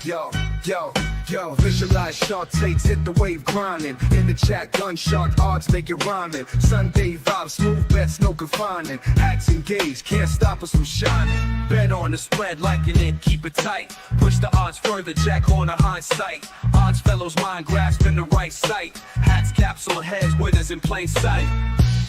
Yo, yo, yo, visualize shark takes, hit the wave grinding. In the chat, gun shark odds make it rhyming. Sunday vibes, smooth bets, no confining. Hats engaged, can't stop us from shining. Bet on the spread, liking it, keep it tight. Push the odds further, jack on a hindsight. Odds fellows mind grasping the right sight. Hats, caps on heads, winners in plain sight.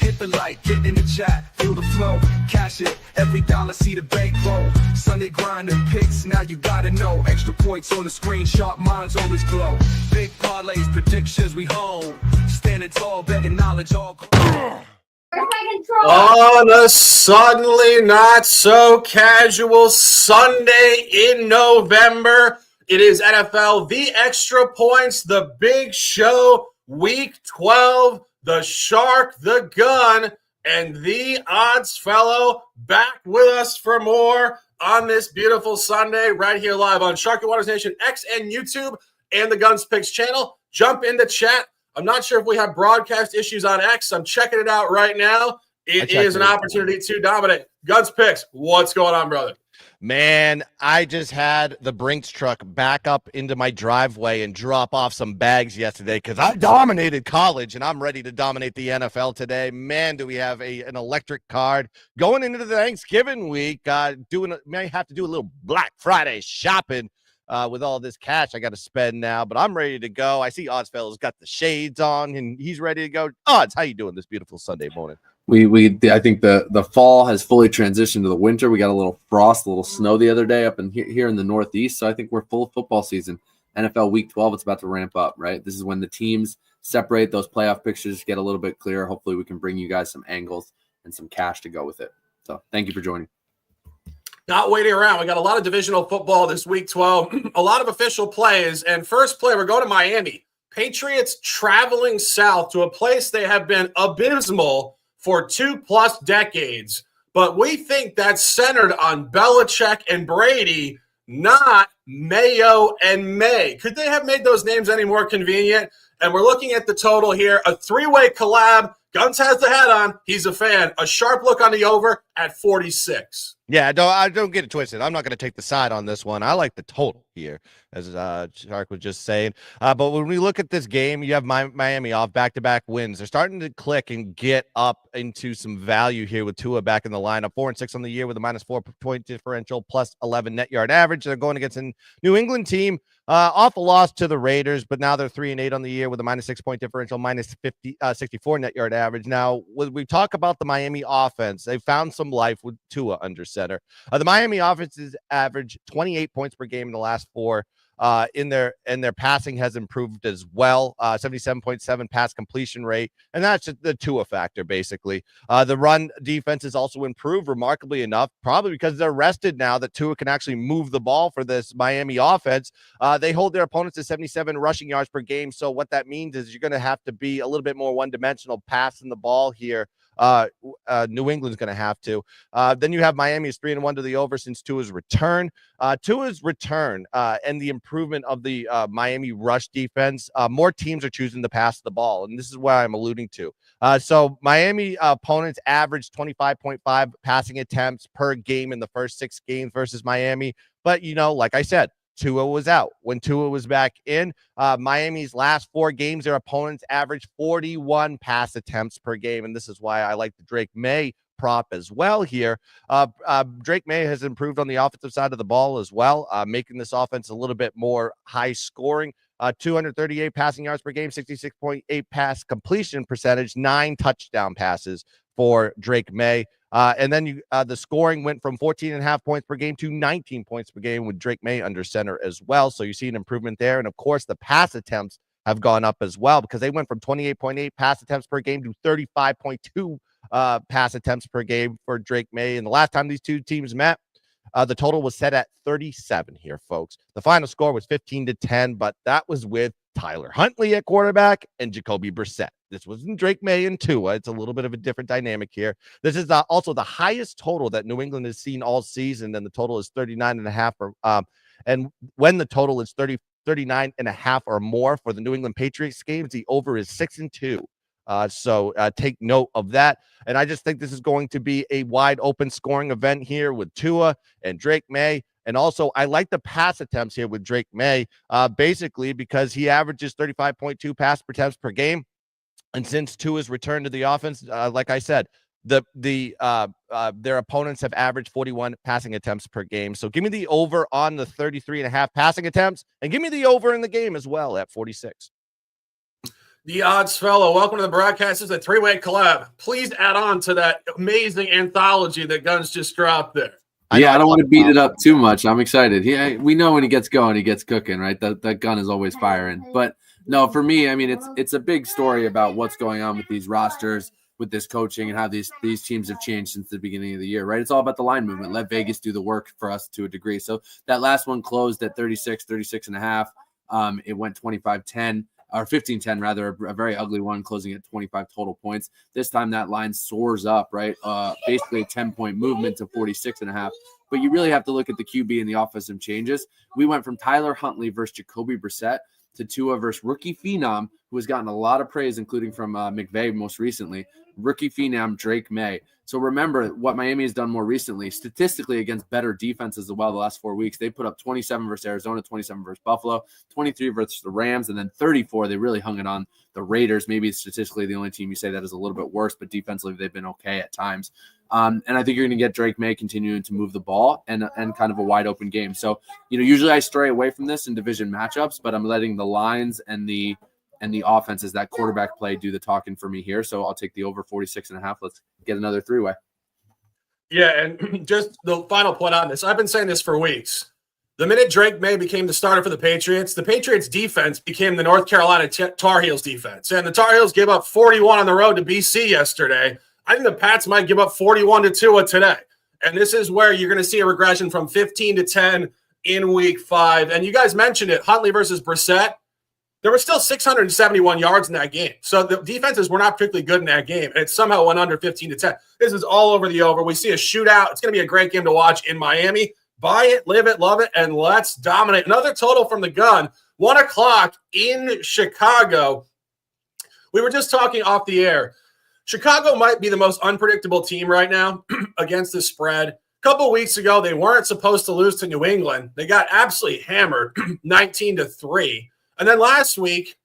Hit the like, get in the chat, feel the flow, cash it, every dollar see the bank roll. Sunday grinding picks, now you gotta know. Extra points on the screen, sharp minds always glow. Big parlays, predictions we hold. Standing tall, betting knowledge all. On a suddenly not so casual Sunday in November, it is NFL, the extra points, the big show, week 12. The Shark, the Gun, and the Odds Fellow back with us for more on this beautiful Sunday right here live on Shark and Waters Nation X and YouTube and the Guns Picks channel. Jump into chat. I'm not sure if we have broadcast issues on X. I'm checking it out right now. It is an opportunity to dominate. Guns Picks, what's going on, brother? Man, I just had the Brinks truck back up into my driveway and drop off some bags yesterday because I dominated college and I'm ready to dominate the NFL today. Man, do we have an electric card going into the Thanksgiving week. May have to do a little Black Friday shopping with all this cash I got to spend now, but I'm ready to go. I see Odds Fellow's got the shades on and he's ready to go. Odds, how you doing this beautiful Sunday morning? I think the fall has fully transitioned to the winter. We got a little frost, a little snow the other day up in here in the Northeast. So I think we're full of football season. NFL Week 12, it's about to ramp up, right? This is when the teams separate, those playoff pictures get a little bit clearer. Hopefully we can bring you guys some angles and some cash to go with it. So thank you for joining. Not waiting around. We got a lot of divisional football this week 12, a lot of official plays. And first play, we're going to Miami. Patriots traveling south to a place they have been abysmal for 2+ decades, but we think that's centered on Belichick and Brady, not Mayo and May. Could they have made those names any more convenient? And we're looking at the total here, a 3-way collab. Guns has the hat on. He's a fan. A sharp look on the over at 46. Yeah, I don't get it twisted. I'm not going to take the side on this one. I like the total here, as Shark was just saying. But when we look at this game, you have Miami off back-to-back wins. They're starting to click and get up into some value here with Tua back in the lineup. 4-6 on the year with a -4 point differential, plus 11 net yard average. They're going against a New England team off a loss to the Raiders, but now they're 3-8 on the year with a -6 point differential, -64 net yard average. Now, when we talk about the Miami offense, they found some life with Tua under center. The Miami offense has averaged 28 points per game in the last 4. In their passing has improved as well. 77.7 pass completion rate, and that's just the Tua factor basically. The run defense has also improved remarkably enough, probably because they're rested now that Tua can actually move the ball for this Miami offense. They hold their opponents to 77 rushing yards per game. So what that means is you're going to have to be a little bit more one-dimensional passing the ball here. New England's going to have to. Then you have Miami's 3-1 to the over since Tua's return. Tua's return and the improvement of the Miami rush defense, more teams are choosing to pass the ball, and this is what I'm alluding to. So Miami opponents averaged 25.5 passing attempts per game in the first 6 games versus Miami. But, like I said, Tua was out. When Tua was back in, Miami's last 4 games, their opponents averaged 41 pass attempts per game, and this is why I like the Drake May prop as well here. Drake May has improved on the offensive side of the ball as well, making this offense a little bit more high scoring. 238 passing yards per game, 66.8 pass completion percentage, 9 touchdown passes for Drake May. And then the scoring went from 14.5 points per game to 19 points per game with Drake May under center as well. So you see an improvement there. And of course, the pass attempts have gone up as well because they went from 28.8 pass attempts per game to 35.2 pass attempts per game for Drake May. And the last time these two teams met, the total was set at 37 here, folks. The final score was 15-10, but that was with Tyler Huntley at quarterback and Jacoby Brissett. This wasn't Drake May and Tua. It's a little bit of a different dynamic here. This is also the highest total that New England has seen all season, and the total is 39.5. And when the total is 39.5 or more for the New England Patriots games, the over is 6-2. So take note of that. And I just think this is going to be a wide open scoring event here with Tua and Drake May. And also, I like the pass attempts here with Drake May, basically because he averages 35.2 pass attempts per game. And since Tua's return to the offense, like I said, their opponents have averaged 41 passing attempts per game. So give me the over on the 33.5 passing attempts, and give me the over in the game as well at 46. The Odds Fellow, welcome to the broadcast. This is a three-way collab. Please add on to that amazing anthology that Guns just dropped there. I don't want to beat it up too much. I'm excited. We know when he gets going, he gets cooking, right? That gun is always firing. But no, for me, I mean, it's a big story about what's going on with these rosters, with this coaching, and how these teams have changed since the beginning of the year, right? It's all about the line movement. Let Vegas do the work for us to a degree. So that last one closed at 36 and a half. It went 25-10. Or 15-10 rather, a very ugly one, closing at 25 total points. This time that line soars up, right? Basically a 10-point movement to 46.5. But you really have to look at the QB and the offensive changes. We went from Tyler Huntley versus Jacoby Brissett to Tua versus rookie phenom, who has gotten a lot of praise, including from McVay most recently, rookie phenom Drake May. So remember what Miami has done more recently, statistically against better defenses as well the last 4 weeks. They put up 27 versus Arizona, 27 versus Buffalo, 23 versus the Rams, and then 34. They really hung it on the Raiders. Maybe statistically the only team you say that is a little bit worse, but defensively they've been okay at times. And I think you're going to get Drake May continuing to move the ball and kind of a wide open game. So, usually I stray away from this in division matchups, but I'm letting the lines and the offenses, that quarterback play, do the talking for me here. So I'll take the over 46.5. Let's get another three-way. Yeah, and just the final point on this. I've been saying this for weeks. The minute Drake May became the starter for the Patriots defense became the North Carolina Tar Heels defense. And the Tar Heels gave up 41 on the road to BC yesterday. I think the Pats might give up 41 to Tua today. And this is where you're going to see a regression from 15-10 in week 5. And you guys mentioned it, Huntley versus Brissett. There were still 671 yards in that game. So the defenses were not particularly good in that game. And it somehow went under 15-10. This is all over the over. We see a shootout. It's going to be a great game to watch in Miami. Buy it, live it, love it, and let's dominate. Another total from the gun, 1 o'clock in Chicago. We were just talking off the air. Chicago might be the most unpredictable team right now against the spread. A couple weeks ago, they weren't supposed to lose to New England. They got absolutely hammered, 19-3. And then last week,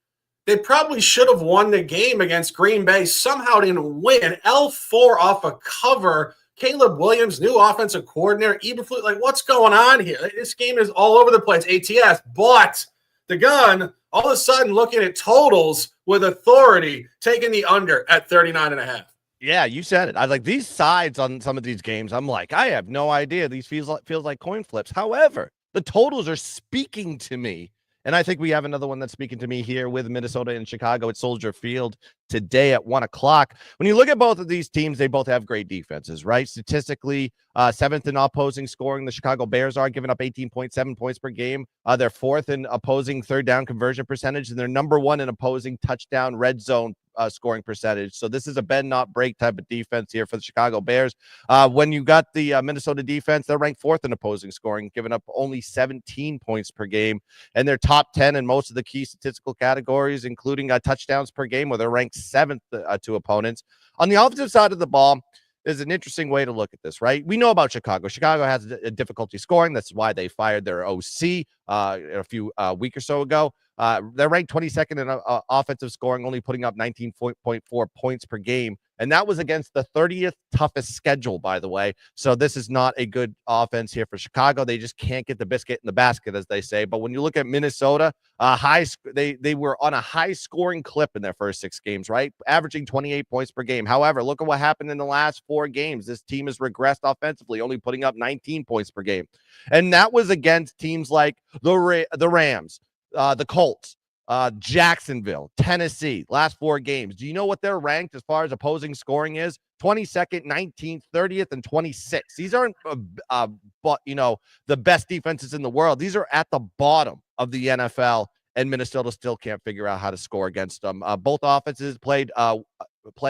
they probably should have won the game against Green Bay. Somehow didn't win. L4 off a cover. Caleb Williams, new offensive coordinator. Eberflus, like, what's going on here? This game is all over the place, ATS. But the gun, all of a sudden, looking at totals with authority, taking the under at 39.5. Yeah, you said it. I like these sides on some of these games. I'm like, I have no idea. These feels like coin flips. However, the totals are speaking to me. And I think we have another one that's speaking to me here with Minnesota and Chicago at Soldier Field today at 1 o'clock. When you look at both of these teams, they both have great defenses, right? Statistically, 7th in opposing scoring. The Chicago Bears are giving up 18.7 points per game. They're 4th in opposing third down conversion percentage, and they're number 1 in opposing touchdown red zone scoring percentage. So this is a bend not break type of defense here for the Chicago Bears. When you got the Minnesota defense, they're ranked 4th in opposing scoring, giving up only 17 points per game, and they're top 10 in most of the key statistical categories, including touchdowns per game, where they're ranked 7th to opponents. On the offensive side of the ball, there's an interesting way to look at this, right? We know about Chicago. Chicago has a difficulty scoring. That's why they fired their OC a few week or so ago. They're ranked 22nd in offensive scoring, only putting up 19.4 points per game. And that was against the 30th toughest schedule, by the way. So this is not a good offense here for Chicago. They just can't get the biscuit in the basket, as they say. But when you look at Minnesota, they were on a high scoring clip in their first 6 games, right? Averaging 28 points per game. However, look at what happened in the last 4 games. This team has regressed offensively, only putting up 19 points per game. And that was against teams like the Rams, the Colts, Jacksonville, Tennessee, last 4 games. Do you know what they're ranked as far as opposing scoring is? 22nd, 19th, 30th, and 26th. These aren't, the best defenses in the world. These are at the bottom of the NFL, and Minnesota still can't figure out how to score against them. Both offenses play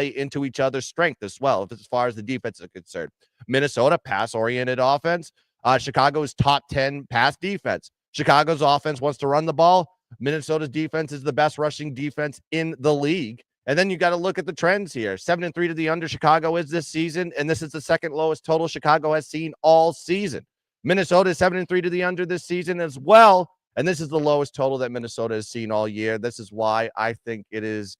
into each other's strength as well, as far as the defense is concerned. Minnesota, pass-oriented offense. Chicago's top 10 pass defense. Chicago's offense wants to run the ball. Minnesota's defense is the best rushing defense in the league. And then you got to look at the trends here. 7-3 to the under Chicago is this season, and this is the second lowest total Chicago has seen all season. Minnesota is 7-3 to the under this season as well. And this is the lowest total that Minnesota has seen all year. This is why I think it is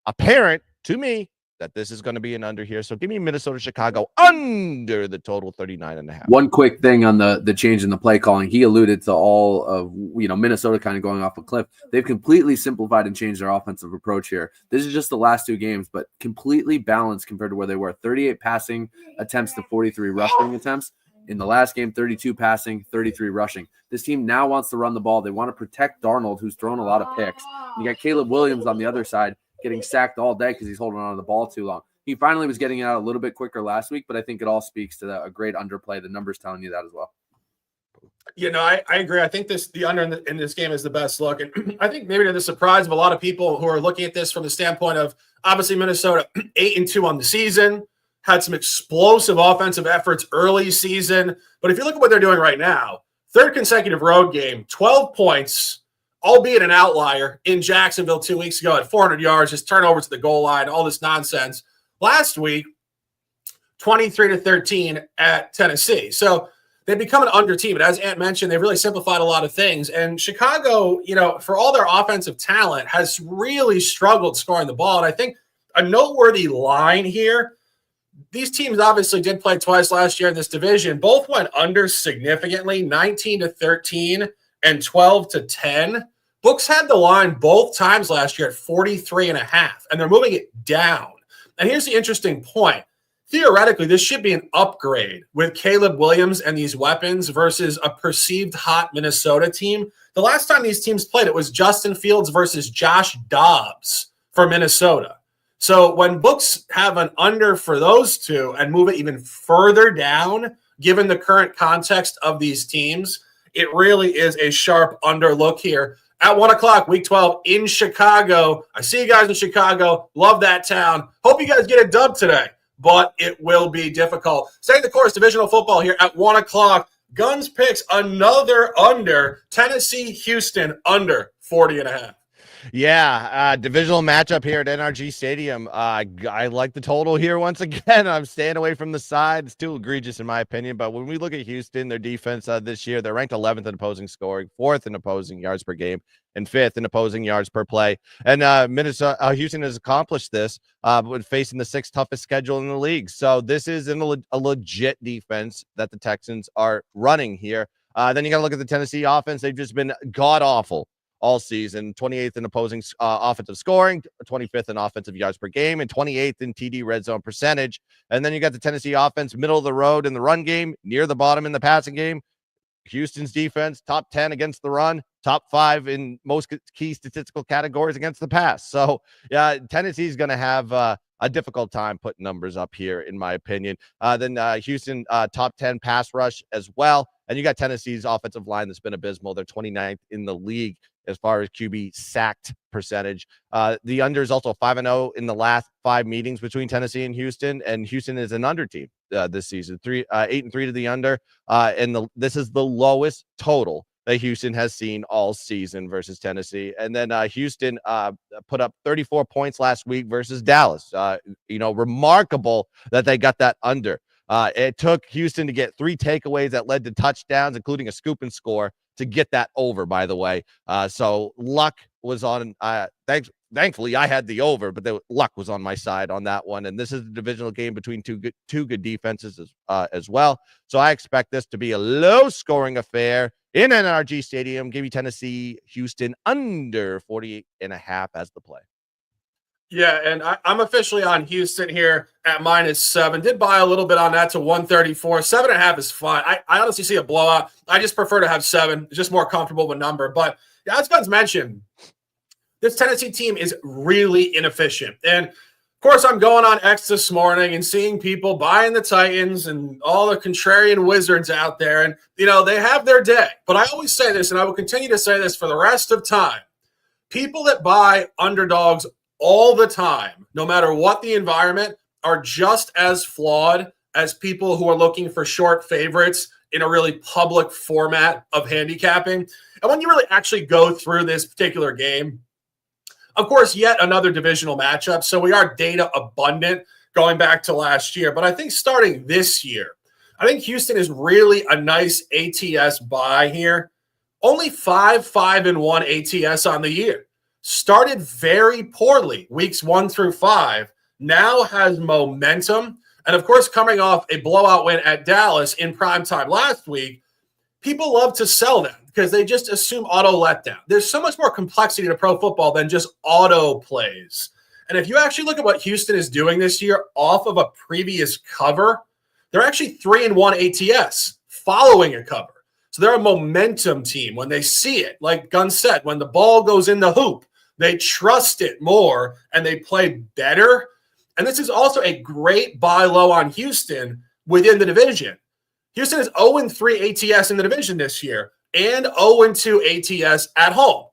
apparent to me that this is going to be an under here. So give me Minnesota, Chicago under the total 39.5. One quick thing on the change in the play calling. He alluded to all of, Minnesota kind of going off a cliff. They've completely simplified and changed their offensive approach here. This is just the last 2 games, but completely balanced compared to where they were. 38 passing attempts to 43 rushing attempts. In the last game, 32 passing, 33 rushing. This team now wants to run the ball. They want to protect Darnold, who's thrown a lot of picks. You got Caleb Williams on the other side getting sacked all day because he's holding on to the ball too long. He finally was getting it out a little bit quicker last week, but I think it all speaks to a great underplay. The numbers telling you that as well. I agree. I think the under in this game is the best look. And I think maybe to the surprise of a lot of people who are looking at this from the standpoint of obviously Minnesota 8-2 on the season, had some explosive offensive efforts early season. But if you look at what they're doing right now, 3rd consecutive road game, 12 points, albeit an outlier in Jacksonville 2 weeks ago at 400 yards, just turnovers to the goal line, all this nonsense. Last week, 23-13 at Tennessee. So they've become an under team. But as Ant mentioned, they've really simplified a lot of things. And Chicago, for all their offensive talent, has really struggled scoring the ball. And I think a noteworthy line here, these teams obviously did play twice last year in this division. Both went under significantly, 19-13 and 12-10. Books had the line both times last year at 43.5, and they're moving it down. And here's the interesting point. Theoretically, this should be an upgrade with Caleb Williams and these weapons versus a perceived hot Minnesota team. The last time these teams played, it was Justin Fields versus Josh Dobbs for Minnesota. So when books have an under for those two and move it even further down, given the current context of these teams, it really is a sharp under look here. At 1 o'clock, week 12 in Chicago. I see you guys in Chicago. Love that town. Hope you guys get a dub today, but it will be difficult. Staying the course, divisional football here at 1 o'clock. Guns picks another under. Tennessee, Houston, under 40.5. Yeah, divisional matchup here at NRG Stadium. I like the total here once again. I'm staying away from the side. It's too egregious in my opinion. But when we look at Houston, their defense this year, they're ranked 11th in opposing scoring, 4th in opposing yards per game, and 5th in opposing yards per play. And Houston has accomplished this with facing the 6th toughest schedule in the league. So this is a legit defense that the Texans are running here. Then you got to look at the Tennessee offense. They've just been god-awful all season, 28th in opposing offensive scoring, 25th in offensive yards per game, and 28th in TD red zone percentage. And then you got the Tennessee offense, middle of the road in the run game, near the bottom in the passing game. Houston's defense, top 10 against the run, top 5 in most key statistical categories against the pass. So, yeah, Tennessee's going to have a difficult time putting numbers up here, in my opinion. Then Houston, top 10 pass rush as well. And you got Tennessee's offensive line that's been abysmal. They're 29th in the league as far as QB sacked percentage. The under is also 5-0 in the last 5 meetings between Tennessee and Houston is an under team this season. 8-3 to the under, and this is the lowest total that Houston has seen all season versus Tennessee. And then Houston put up 34 points last week versus Dallas. Remarkable that they got that under. It took Houston to get 3 takeaways that led to touchdowns, including a scoop and score, to get that over, by the way. So luck was on. Thankfully, I had the over, but the luck was on my side on that one. And this is a divisional game between two good defenses as well. So I expect this to be a low-scoring affair in NRG Stadium. Give me Tennessee, Houston under 48.5 as the play. Yeah, and I'm officially on Houston here at -7. Did buy a little bit on that to 134. 7.5 is fine. I honestly see a blowout. I just prefer to have 7. It's just more comfortable with number. But as Guns mentioned, this Tennessee team is really inefficient. And, of course, I'm going on X this morning and seeing people buying the Titans and all the contrarian wizards out there. And, they have their day. But I always say this, and I will continue to say this for the rest of time. People that buy underdogs all the time, no matter what the environment, are just as flawed as people who are looking for short favorites in a really public format of handicapping. And when you really actually go through this particular game, of course, yet another divisional matchup. So we are data abundant going back to last year. But I think starting this year, I think Houston is really a nice ATS buy here. Only 5-5-1 ATS on the year. Started very poorly weeks 1 through 5. Now has momentum. And of course, coming off a blowout win at Dallas in primetime last week, people love to sell them because they just assume auto letdown. There's so much more complexity to pro football than just auto plays. And if you actually look at what Houston is doing this year off of a previous cover, they're actually 3-1 ATS following a cover. So they're a momentum team when they see it. Like Gunn said, when the ball goes in the hoop, they trust it more and they play better. And this is also a great buy low on Houston within the division. Houston is 0-3 ATS in the division this year and 0-2 ATS at home.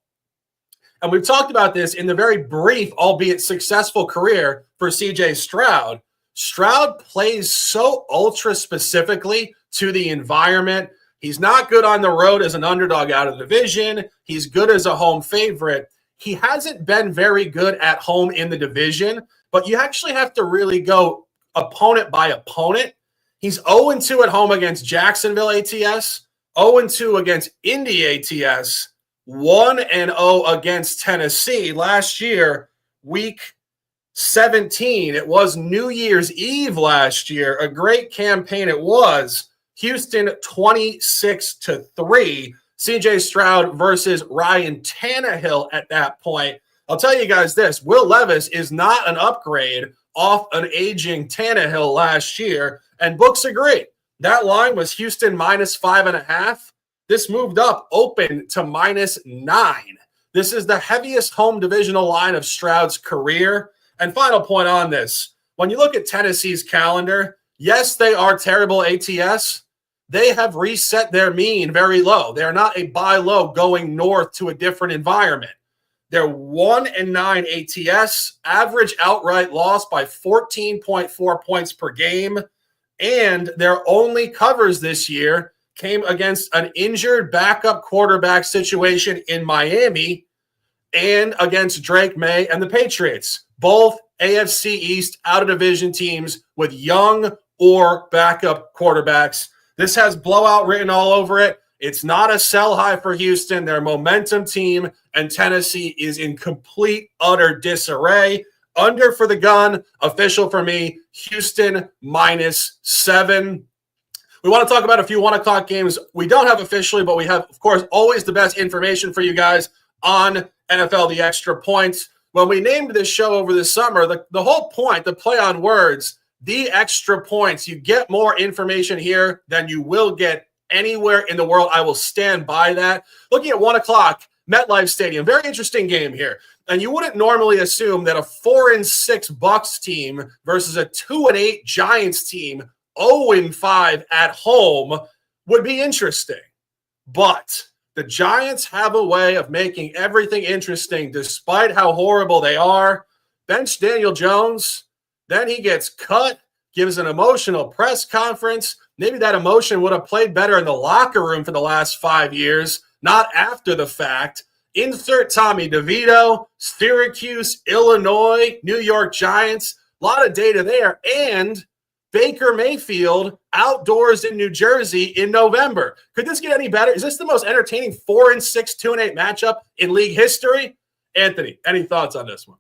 And we've talked about this in the very brief, albeit successful career for CJ Stroud. Stroud plays so ultra specifically to the environment. He's not good on the road as an underdog out of the division. He's good as a home favorite. He hasn't been very good at home in the division, but you actually have to really go opponent by opponent. He's 0-2 at home against Jacksonville ATS, 0-2 against Indy ATS, 1-0 against Tennessee. Last year, week 17, it was New Year's Eve last year. A great campaign it was. Houston 26-3. CJ Stroud versus Ryan Tannehill at that point. I'll tell you guys this. Will Levis is not an upgrade off an aging Tannehill last year, and books agree. That line was Houston -5.5. This moved up open to -9. This is the heaviest home divisional line of Stroud's career. And final point on this. When you look at Tennessee's calendar, yes, they are terrible ATS. They have reset their mean very low. They're not a buy low going north to a different environment. They're 1-9 ATS, average outright loss by 14.4 points per game. And their only covers this year came against an injured backup quarterback situation in Miami and against Drake May and the Patriots, both AFC East out-of-division teams with young or backup quarterbacks. This has blowout written all over it. It's not a sell high for Houston. They're a momentum team, and Tennessee is in complete, utter disarray. Under for the gun, official for me, Houston -7. We want to talk about a few 1 o'clock games we don't have officially, but we have, of course, always the best information for you guys on NFL The Extra Points. When we named this show over the summer, the whole point, the play on words, The Extra Points, you get more information here than you will get anywhere in the world. I will stand by that. Looking at 1 o'clock, MetLife Stadium, very interesting game here. And you wouldn't normally assume that a 4-6 Bucks team versus a 2-8 Giants team, 0-5 at home, would be interesting. But the Giants have a way of making everything interesting despite how horrible they are. Bench Daniel Jones, then he gets cut, gives an emotional press conference. Maybe that emotion would have played better in the locker room for the last 5 years, not after the fact. Insert Tommy DeVito, Syracuse, Illinois, New York Giants. A lot of data there. And Baker Mayfield outdoors in New Jersey in November. Could this get any better? Is this the most entertaining 4-6, 2-8 matchup in league history? Anthony, any thoughts on this one?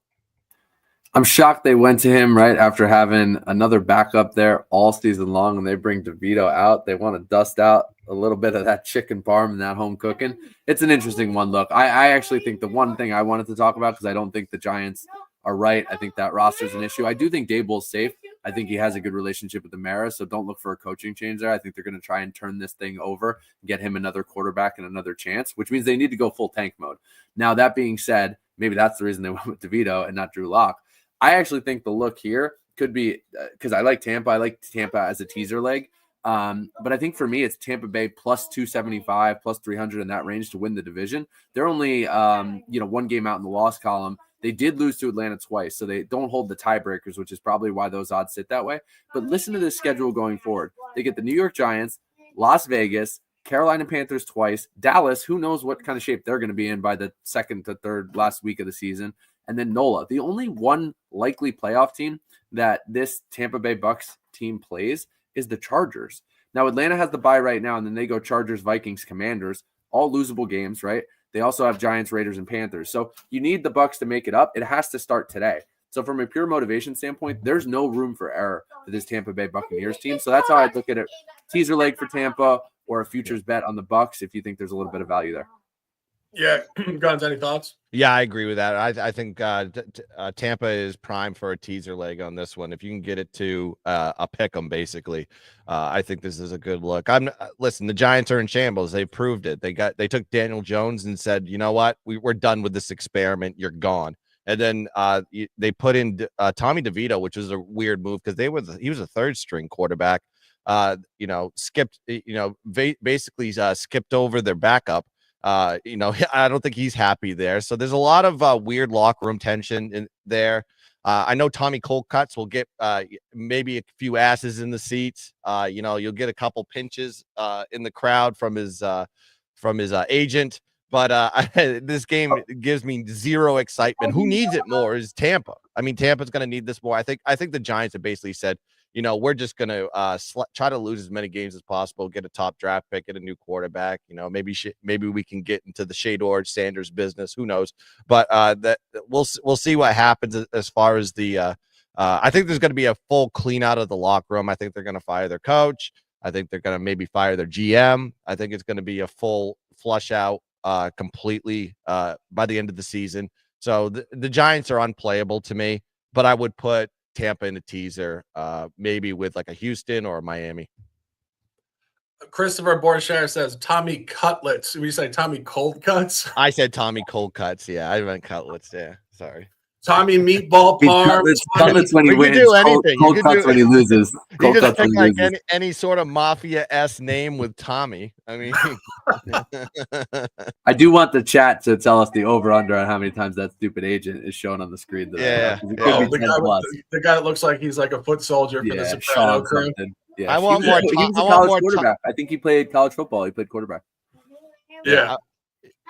I'm shocked they went to him right after having another backup there all season long, and they bring DeVito out. They want to dust out a little bit of that chicken parm and that home cooking. It's an interesting one. Look, I actually think the one thing I wanted to talk about, because I don't think the Giants are right. I think that roster is an issue. I do think Daboll's safe. I think he has a good relationship with Amara, so don't look for a coaching change there. I think they're going to try and turn this thing over, get him another quarterback and another chance, which means they need to go full tank mode. Now, that being said, maybe that's the reason they went with DeVito and not Drew Lock. I actually think the look here could be because I like Tampa. I like Tampa as a teaser leg. But I think for me, it's Tampa Bay plus 275, plus 300 in that range to win the division. They're only, one game out in the loss column. They did lose to Atlanta twice, so they don't hold the tiebreakers, which is probably why those odds sit that way. But listen to this schedule going forward. They get the New York Giants, Las Vegas, Carolina Panthers twice, Dallas, who knows what kind of shape they're going to be in by the second to third last week of the season, and then NOLA. The only one likely playoff team that this Tampa Bay Bucks team plays is the Chargers. Now Atlanta has the bye right now, and then they go Chargers, Vikings, Commanders, all losable games, right? They also have Giants, Raiders, and Panthers. So you need the Bucs to make it up. It has to start today. So from a pure motivation standpoint, there's no room for error for this Tampa Bay Buccaneers team. So that's how I'd look at it. Teaser leg for Tampa or a futures bet on the Bucs if you think there's a little bit of value there. Yeah, Guns, any thoughts? Yeah, I agree with that. I think Tampa is prime for a teaser leg on this one. If you can get it to a pick 'em, basically, I think this is a good look. Listen. The Giants are in shambles. They proved it. They took Daniel Jones and said, you know what, we're done with this experiment. You're gone. And then they put in Tommy DeVito, which was a weird move because he was a third string quarterback. Skipped. Basically skipped over their backup. I don't think he's happy there. So there's a lot of weird locker room tension in there. I know Tommy Colcuts will get maybe a few asses in the seats. You'll get a couple pinches in the crowd from his agent. But this game gives me zero excitement. Who needs it more is Tampa. I mean, Tampa's going to need this more. I think the Giants have basically said, we're just going to try to lose as many games as possible, get a top draft pick, get a new quarterback. Maybe we can get into the Shador Sanders business. Who knows? But we'll see what happens as far as the. I think there's going to be a full clean out of the locker room. I think they're going to fire their coach. I think they're going to maybe fire their GM. I think it's going to be a full flush out completely by the end of the season. So the Giants are unplayable to me, but I would put Tampa in a teaser, maybe with like a Houston or a Miami. Christopher Borshire says Tommy Cutlets. We say Tommy Cold Cuts. I said Tommy Cold Cuts. Yeah, I meant Cutlets. Yeah, sorry. Tommy Meatball Parm. Cutlets when he wins. Do anything. Cold Cuts when he loses. You just pick like any sort of mafia-esque name with Tommy. I mean, I do want the chat to tell us the over/under on how many times that stupid agent is shown on the screen. Yeah. The guy that looks like he's like a foot soldier for the Soprano crew. Yeah, I want more. He was a college quarterback. I think he played college football. He played quarterback. Yeah.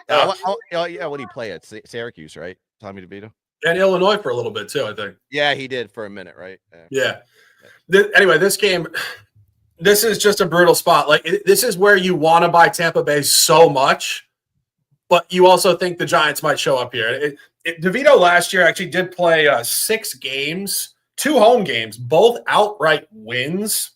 What did he play at Syracuse, right? Tommy DeVito. And Illinois for a little bit too, I think. Yeah, he did for a minute, right? Yeah. Anyway, this game, this is just a brutal spot. Like this is where you want to buy Tampa Bay so much, but you also think the Giants might show up here. DeVito last year actually did play 6 games, 2 home games, both outright wins,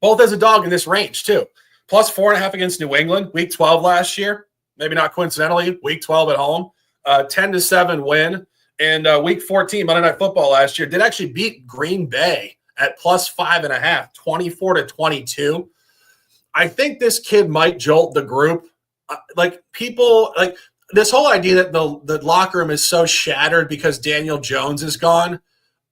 both as a dog in this range too. Plus 4.5 against New England, week 12 last year. Maybe not coincidentally, week 12 at home. 10-7 win. And week 14, Monday Night Football last year, did actually beat Green Bay at plus 5.5, 24-22. I think this kid might jolt the group. This whole idea that the locker room is so shattered because Daniel Jones is gone.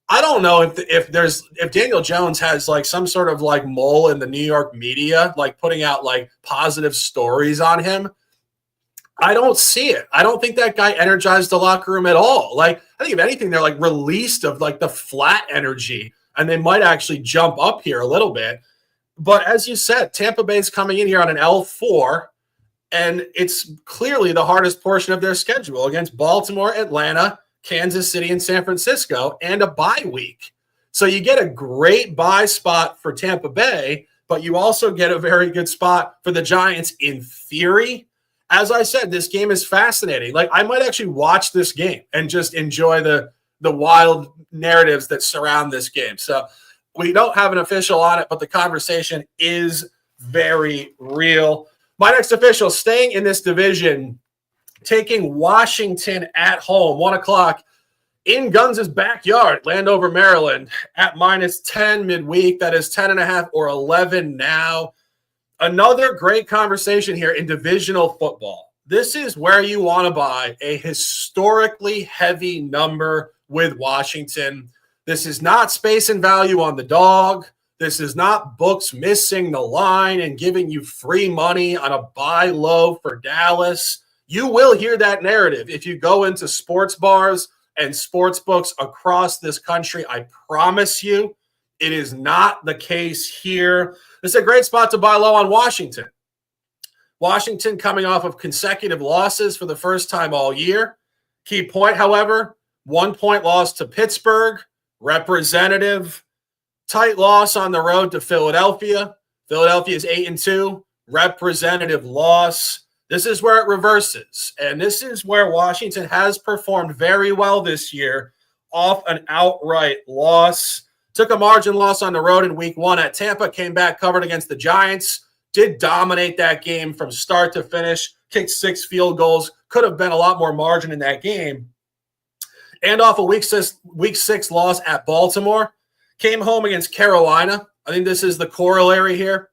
I don't know if Daniel Jones has like some sort of like mole in the New York media, like putting out like positive stories on him. I don't see it. I don't think that guy energized the locker room at all. Like, I think if anything, they're like released of like the flat energy, and they might actually jump up here a little bit. But as you said, Tampa Bay's coming in here on an L4, and it's clearly the hardest portion of their schedule against Baltimore, Atlanta, Kansas City, and San Francisco, and a bye week. So you get a great bye spot for Tampa Bay, but you also get a very good spot for the Giants in theory. As I said, this game is fascinating. Like, I might actually watch this game and just enjoy the wild narratives that surround this game. So we don't have an official on it, but the conversation is very real. My next official, staying in this division, taking Washington at home, 1 o'clock in Guns' backyard, Landover, Maryland, at -10 midweek. That is 10.5 or 11 now. Another great conversation here in divisional football. This is where you want to buy a historically heavy number with Washington. This is not space and value on the dog. This is not books missing the line and giving you free money on a buy low for Dallas. You will hear that narrative if you go into sports bars and sports books across this country. I promise you, it is not the case here. This is a great spot to buy low on Washington. Washington coming off of consecutive losses for the first time all year. Key point, however, 1-point loss to Pittsburgh, representative. Tight loss on the road to Philadelphia. Philadelphia is 8-2, representative loss. This is where it reverses. And this is where Washington has performed very well this year off an outright loss. Took a margin loss on the road in week 1 at Tampa, came back, covered against the Giants, did dominate that game from start to finish, kicked 6 field goals, could have been a lot more margin in that game. And off a week six loss at Baltimore, came home against Carolina. I think this is the corollary here.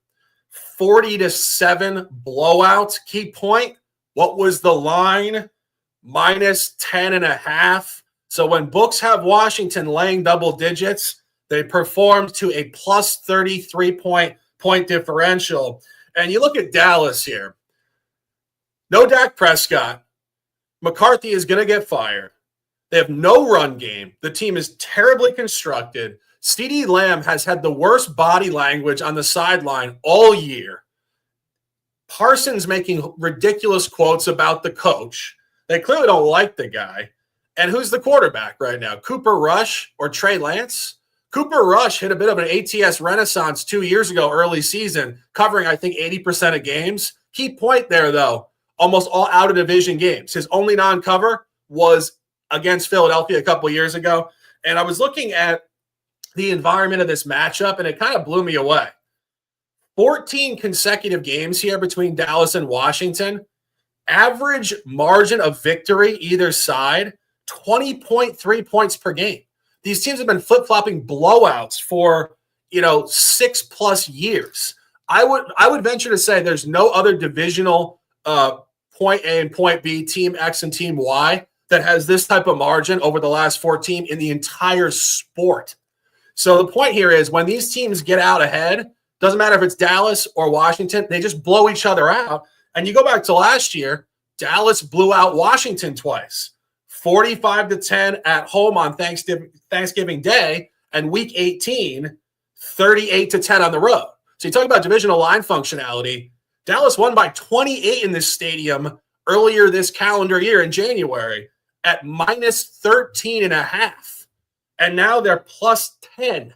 40-7 blowout. Key point, what was the line? Minus 10.5. So when books have Washington laying double digits, they performed to a plus 33 point differential. And you look at Dallas here. No Dak Prescott. McCarthy is going to get fired. They have no run game. The team is terribly constructed. CeeDee Lamb has had the worst body language on the sideline all year. Parsons making ridiculous quotes about the coach. They clearly don't like the guy. And who's the quarterback right now? Cooper Rush or Trey Lance? Cooper Rush hit a bit of an ATS renaissance 2 years ago, early season, covering, I think, 80% of games. Key point there, though, almost all out-of-division games. His only non-cover was against Philadelphia a couple years ago. And I was looking at the environment of this matchup, and it kind of blew me away. 14 consecutive games here between Dallas and Washington. Average margin of victory either side, 20.3 points per game. These teams have been flip-flopping blowouts for, 6+ years. I would venture to say there's no other divisional point A and point B, team X and team Y, that has this type of margin over the last 14 in the entire sport. So the point here is when these teams get out ahead, doesn't matter if it's Dallas or Washington, they just blow each other out. And you go back to last year, Dallas blew out Washington twice, 45-10 at home on Thanksgiving Day, and week 18, 38-10 on the road. So you talk about divisional line functionality. Dallas won by 28 in this stadium earlier this calendar year in January at minus 13.5. And now they're plus 10.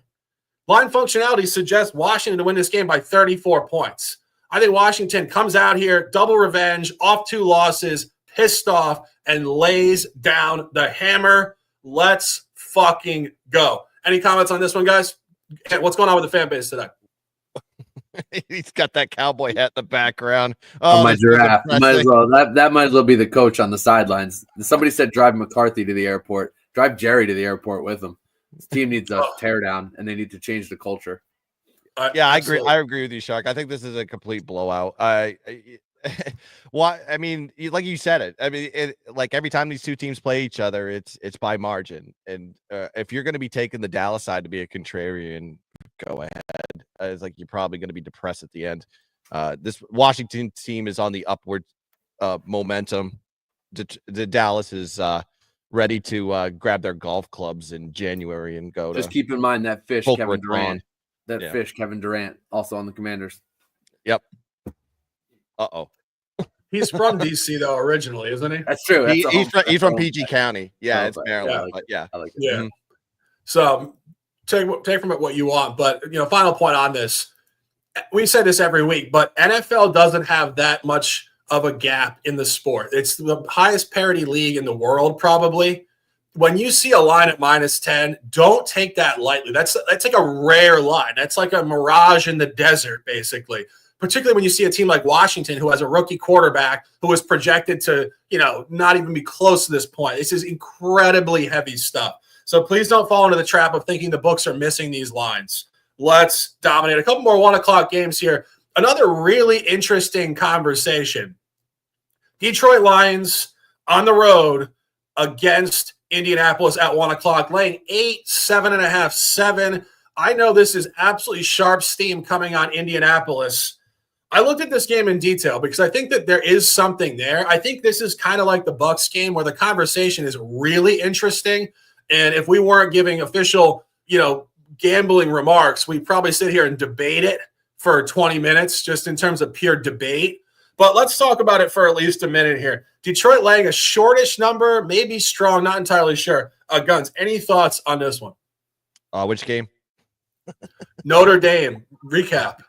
Line functionality suggests Washington to win this game by 34 points. I think Washington comes out here, double revenge, off 2 losses, pissed off, and lays down the hammer. Let's fucking go. Any comments on this one, guys? What's going on with the fan base today? He's got that cowboy hat in the background. Oh, my giraffe. Might as well. That might as well be the coach on the sidelines. Somebody said drive McCarthy to the airport. Drive Jerry to the airport with him. This team needs a tear down, and they need to change the culture. Yeah, I agree. I agree with you, Shark. I think this is a complete blowout. Why? I mean, like you said it. I mean, like every time these two teams play each other, it's by margin. And if you're going to be taking the Dallas side to be a contrarian, go ahead. It's like you're probably going to be depressed at the end. This Washington team is on the upward momentum. The Dallas is ready to grab their golf clubs in January and go. Just keep in mind that fish, Kevin Durant. Fish, Kevin Durant, also on the Commanders. Yep. Uh-oh. He's from D.C., though, originally, isn't he? That's true. He's from PG County. Yeah, it's Maryland. I like it. Yeah. Mm-hmm. So take from it what you want. But, final point on this. We say this every week, but NFL doesn't have that much of a gap in the sport. It's the highest parity league in the world, probably. When you see a line at minus 10, don't take that lightly. That's like a rare line. That's like a mirage in the desert, basically. Particularly when you see a team like Washington, who has a rookie quarterback who is projected to, not even be close to this point. This is incredibly heavy stuff. So please don't fall into the trap of thinking the books are missing these lines. Let's dominate. A couple more 1 o'clock games here. Another really interesting conversation. Detroit Lions on the road against Indianapolis at 1 o'clock, laying 8, 7.5, 7. I know this is absolutely sharp steam coming on Indianapolis. I looked at this game in detail because I think that there is something there. I think this is kind of like the Bucs game where the conversation is really interesting. And if we weren't giving official, gambling remarks, we'd probably sit here and debate it for 20 minutes just in terms of pure debate. But let's talk about it for at least a minute here. Detroit laying a shortish number, maybe strong, not entirely sure. Guns, any thoughts on this one? Which game? Notre Dame recap.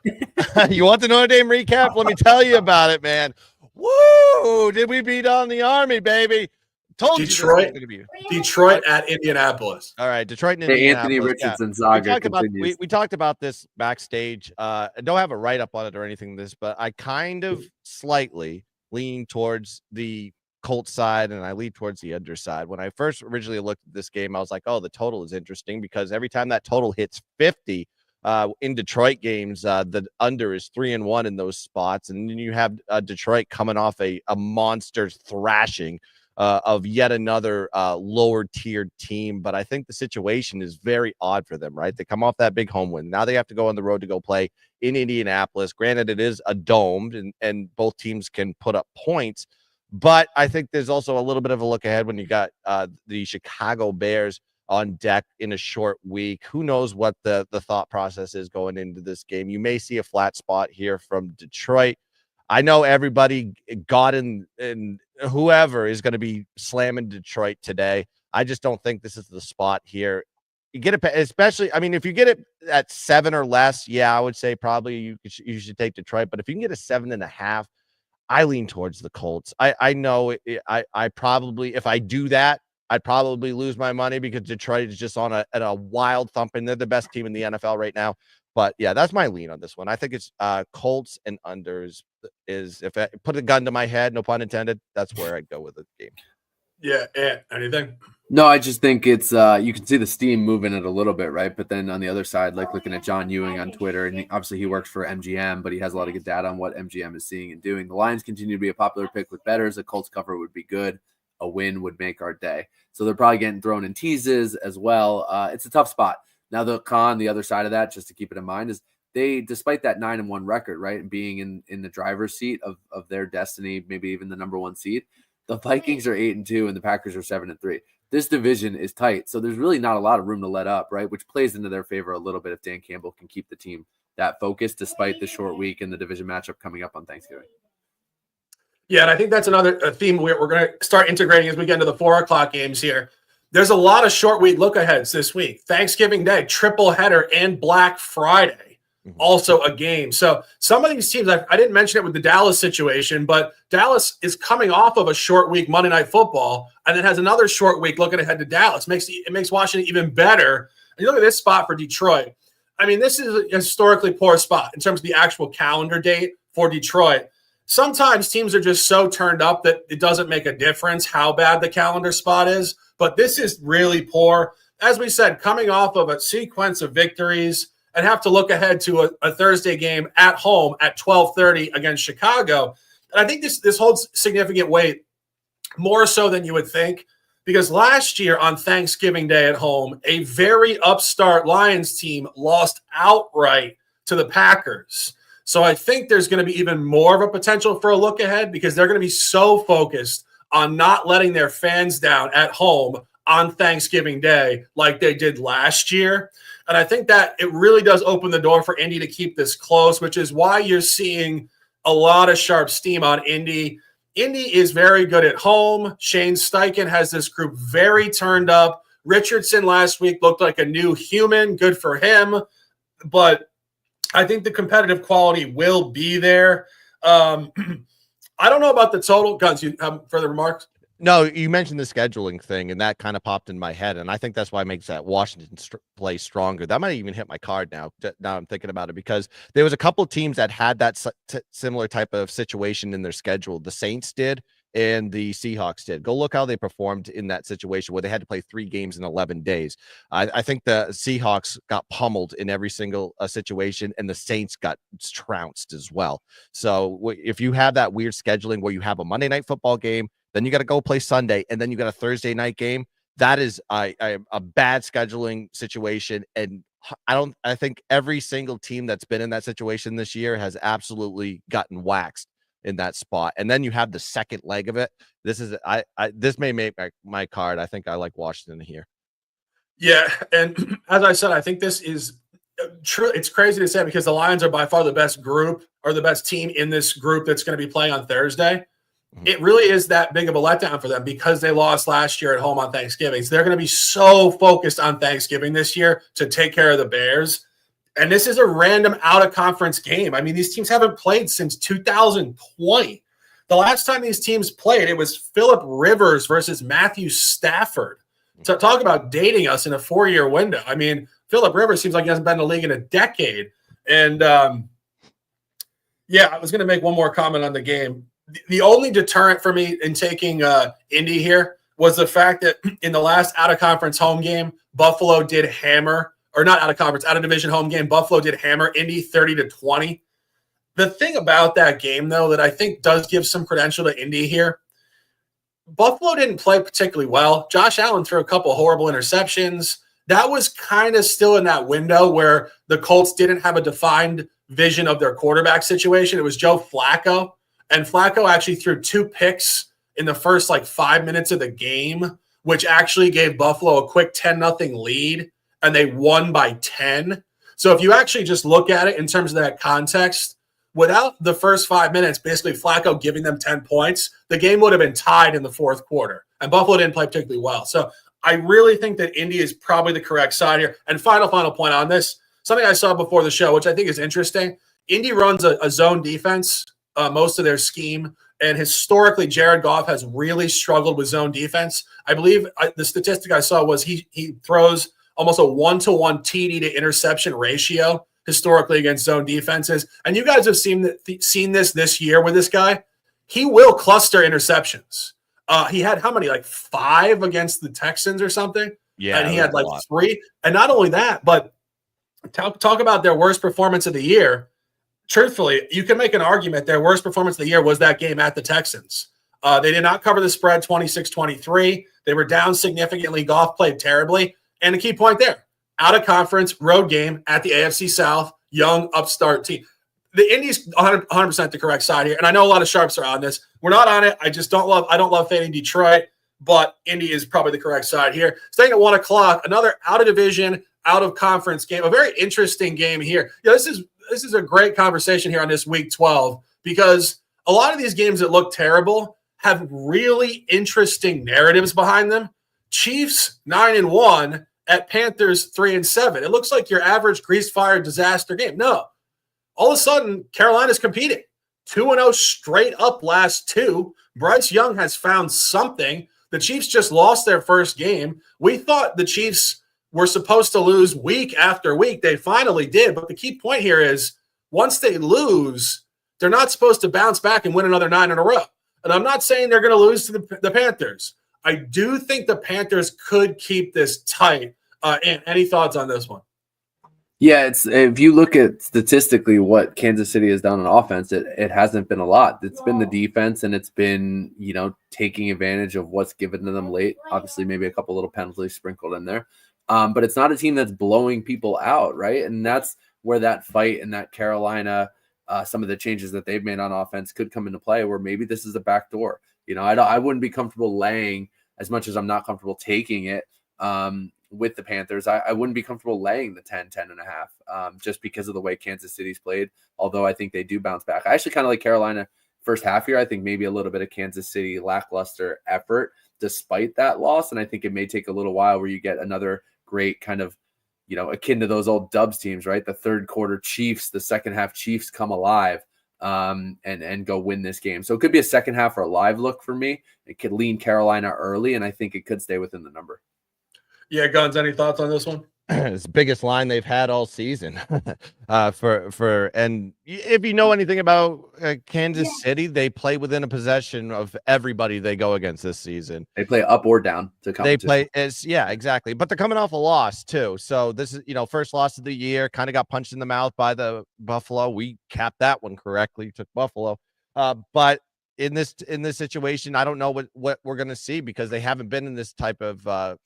You want the Notre Dame recap? Let me tell you about it, man. Woo! Did we beat on the Army, baby? Told Detroit, you this was going to be. Detroit at Indianapolis. All right, Detroit and The Indianapolis. Anthony Richardson saga continues. We talked about this backstage. I don't have a write up on it or anything. But I kind of slightly lean towards the Colts side, and I lean towards the underside. When I first originally looked at this game, I was like, "Oh, the total is interesting," because every time that total hits 50 in Detroit games, the under is 3-1 in those spots, and then you have Detroit coming off a monster thrashing of yet another lower tiered team. But I think the situation is very odd for them, right? They come off that big home win. Now they have to go on the road to go play in Indianapolis. Granted, it is a domed, and both teams can put up points. But I think there's also a little bit of a look ahead when you got the Chicago Bears on deck in a short week. Who knows what the thought process is going into this game? You may see a flat spot here from Detroit. I know everybody got in whoever is going to be slamming Detroit today. I just don't think this is the spot here. You get it, especially, I mean, if you get it at 7 or less, yeah, I would say probably you should take Detroit. But if you can get a 7.5, I lean towards the Colts. I know I probably, if I do that, I'd probably lose my money because Detroit is just on a wild thumping. They're the best team in the NFL right now. But yeah, that's my lean on this one. I think it's Colts and unders is, if I put a gun to my head, no pun intended, that's where I'd go with the game. Yeah, anything? No, I just think it's you can see the steam moving it a little bit, right? But then on the other side, like looking at John Ewing on Twitter, and obviously he works for MGM, but he has a lot of good data on what MGM is seeing and doing. The Lions continue to be a popular pick with bettors. A Colts cover would be good. A win would make our day. So they're probably getting thrown in teases as well. It's a tough spot. Now the other side of that, just to keep it in mind, is they, despite that 9-1 record, right, and being in the driver's seat of their destiny, maybe even the number 1 seed, the Vikings are 8-2 and the Packers are 7-3. This division is tight, so there's really not a lot of room to let up, right, which plays into their favor a little bit if Dan Campbell can keep the team that focused despite the short week and the division matchup coming up on Thanksgiving. Yeah, and I think that's another theme we're going to start integrating as we get into the 4 o'clock games here. There's a lot of short week look aheads this week. Thanksgiving Day, triple header, and Black Friday, also a game. So some of these teams, I didn't mention it with the Dallas situation, but Dallas is coming off of a short week Monday Night Football, and then has another short week looking ahead to Dallas. It makes Washington even better. And you look at this spot for Detroit. I mean, this is a historically poor spot in terms of the actual calendar date for Detroit. Sometimes teams are just so turned up that it doesn't make a difference how bad the calendar spot is, but this is really poor. As we said, coming off of a sequence of victories and have to look ahead to a Thursday game at home at 12:30 against Chicago. And I think this holds significant weight, more so than you would think, because last year on Thanksgiving Day at home, a very upstart Lions team lost outright to the Packers. So I think there's going to be even more of a potential for a look ahead because they're going to be so focused on not letting their fans down at home on Thanksgiving Day like they did last year. And I think that it really does open the door for Indy to keep this close, which is why you're seeing a lot of sharp steam on Indy. Indy is very good at home. Shane Steichen has this group very turned up. Richardson last week looked like a new human. Good for him. But I think the competitive quality will be there. I don't know about the total. Guns, you have further remarks? No, you mentioned the scheduling thing, and that kind of popped in my head, and I think that's why it makes that Washington play stronger. That might even hit my card now. Now I'm thinking about it, because there was a couple of teams that had that similar type of situation in their schedule. The Saints did, and the Seahawks did. Go look how they performed in that situation where they had to play 3 games in 11 days. I think the Seahawks got pummeled in every single situation, and the Saints got trounced as well. So if you have that weird scheduling where you have a Monday Night Football game, then you got to go play Sunday, and then you got a Thursday night game, that is a bad scheduling situation. And I think every single team that's been in that situation this year has absolutely gotten waxed in that spot. And then you have the second leg of it. This may make my card. I think I like Washington here. Yeah, and as I said, I think this is true. It's crazy to say because the Lions are by far the best group, or the best team in this group that's going to be playing on Thursday. It really is that big of a letdown for them because they lost last year at home on Thanksgiving. So they're going to be so focused on Thanksgiving this year to take care of the Bears. And this is a random out-of-conference game. I mean, these teams haven't played since 2020. The last time these teams played, it was Phillip Rivers versus Matthew Stafford. To talk about dating us in a 4-year window. I mean, Phillip Rivers seems like he hasn't been in the league in a decade. And, yeah, I was going to make one more comment on the game. The only deterrent for me in taking Indy here was the fact that in the last out-of-conference home game, Buffalo did hammer – or not out-of-conference, out-of-division home game, Buffalo did hammer Indy 30-20. The thing about that game, though, that I think does give some credential to Indy here, Buffalo didn't play particularly well. Josh Allen threw a couple horrible interceptions. That was kind of still in that window where the Colts didn't have a defined vision of their quarterback situation. It was Joe Flacco, and Flacco actually threw 2 picks in the first 5 minutes of the game, which actually gave Buffalo a quick 10-0 lead, and they won by 10. So if you actually just look at it in terms of that context, without the first 5 minutes, basically Flacco giving them 10 points, the game would have been tied in the fourth quarter. And Buffalo didn't play particularly well. So I really think that Indy is probably the correct side here. And final point on this, something I saw before the show, which I think is interesting. Indy runs a zone defense, most of their scheme. And historically, Jared Goff has really struggled with zone defense. I believe the statistic I saw was he throws almost a 1-to-1 TD to interception ratio historically against zone defenses. And you guys have seen this year with this guy. He will cluster interceptions. He had how many? 5 against the Texans or something? Yeah. And he had 3. And not only that, but talk about their worst performance of the year. Truthfully, you can make an argument their worst performance of the year was that game at the Texans. They did not cover the spread 26-23. They were down significantly. Goff played terribly. And a key point there, out of conference, road game at the AFC South, young upstart team. The Indy's 100% the correct side here. And I know a lot of sharps are on this. We're not on it. I don't love fading Detroit, but Indy is probably the correct side here. Staying at 1 o'clock, another out of division, out of conference game, a very interesting game here. This is a great conversation here on this week 12 because a lot of these games that look terrible have really interesting narratives behind them. Chiefs 9-1 at Panthers 3-7. It looks like your average grease fire disaster game. No, all of a sudden Carolina's competing. 2-0 straight up last 2. Bryce Young has found something. The Chiefs just lost their first game. We thought the Chiefs were supposed to lose week after week. They finally did. But the key point here is once they lose, they're not supposed to bounce back and win another 9 in a row. And I'm not saying they're going to lose to the Panthers. I do think the Panthers could keep this tight. And any thoughts on this one? Yeah, it's if you look at statistically what Kansas City has done on offense, it hasn't been a lot. It's been the defense, and it's been taking advantage of what's given to them late. Obviously, maybe a couple little penalties sprinkled in there, but it's not a team that's blowing people out, right? And that's where that fight and that Carolina, some of the changes that they've made on offense could come into play. Where maybe this is a backdoor. I wouldn't be comfortable laying as much as I'm not comfortable taking it. With the Panthers, I wouldn't be comfortable laying the 10.5 just because of the way Kansas City's played, although I think they do bounce back. I actually kind of like Carolina first half here. I think maybe a little bit of Kansas City lackluster effort despite that loss, and I think it may take a little while where you get another great kind of, akin to those old Dubs teams, right? The third quarter Chiefs, the second half Chiefs come alive and go win this game. So it could be a second half or a live look for me. It could lean Carolina early, and I think it could stay within the number. Yeah, Guns, any thoughts on this one? It's the biggest line they've had all season. And if you know anything about Kansas City, they play within a possession of everybody they go against this season. They play up or down to competition. Exactly. But they're coming off a loss too. So this is, first loss of the year, kind of got punched in the mouth by the Buffalo. We capped that one correctly, took Buffalo. But in this situation, I don't know what we're going to see because they haven't been in this type of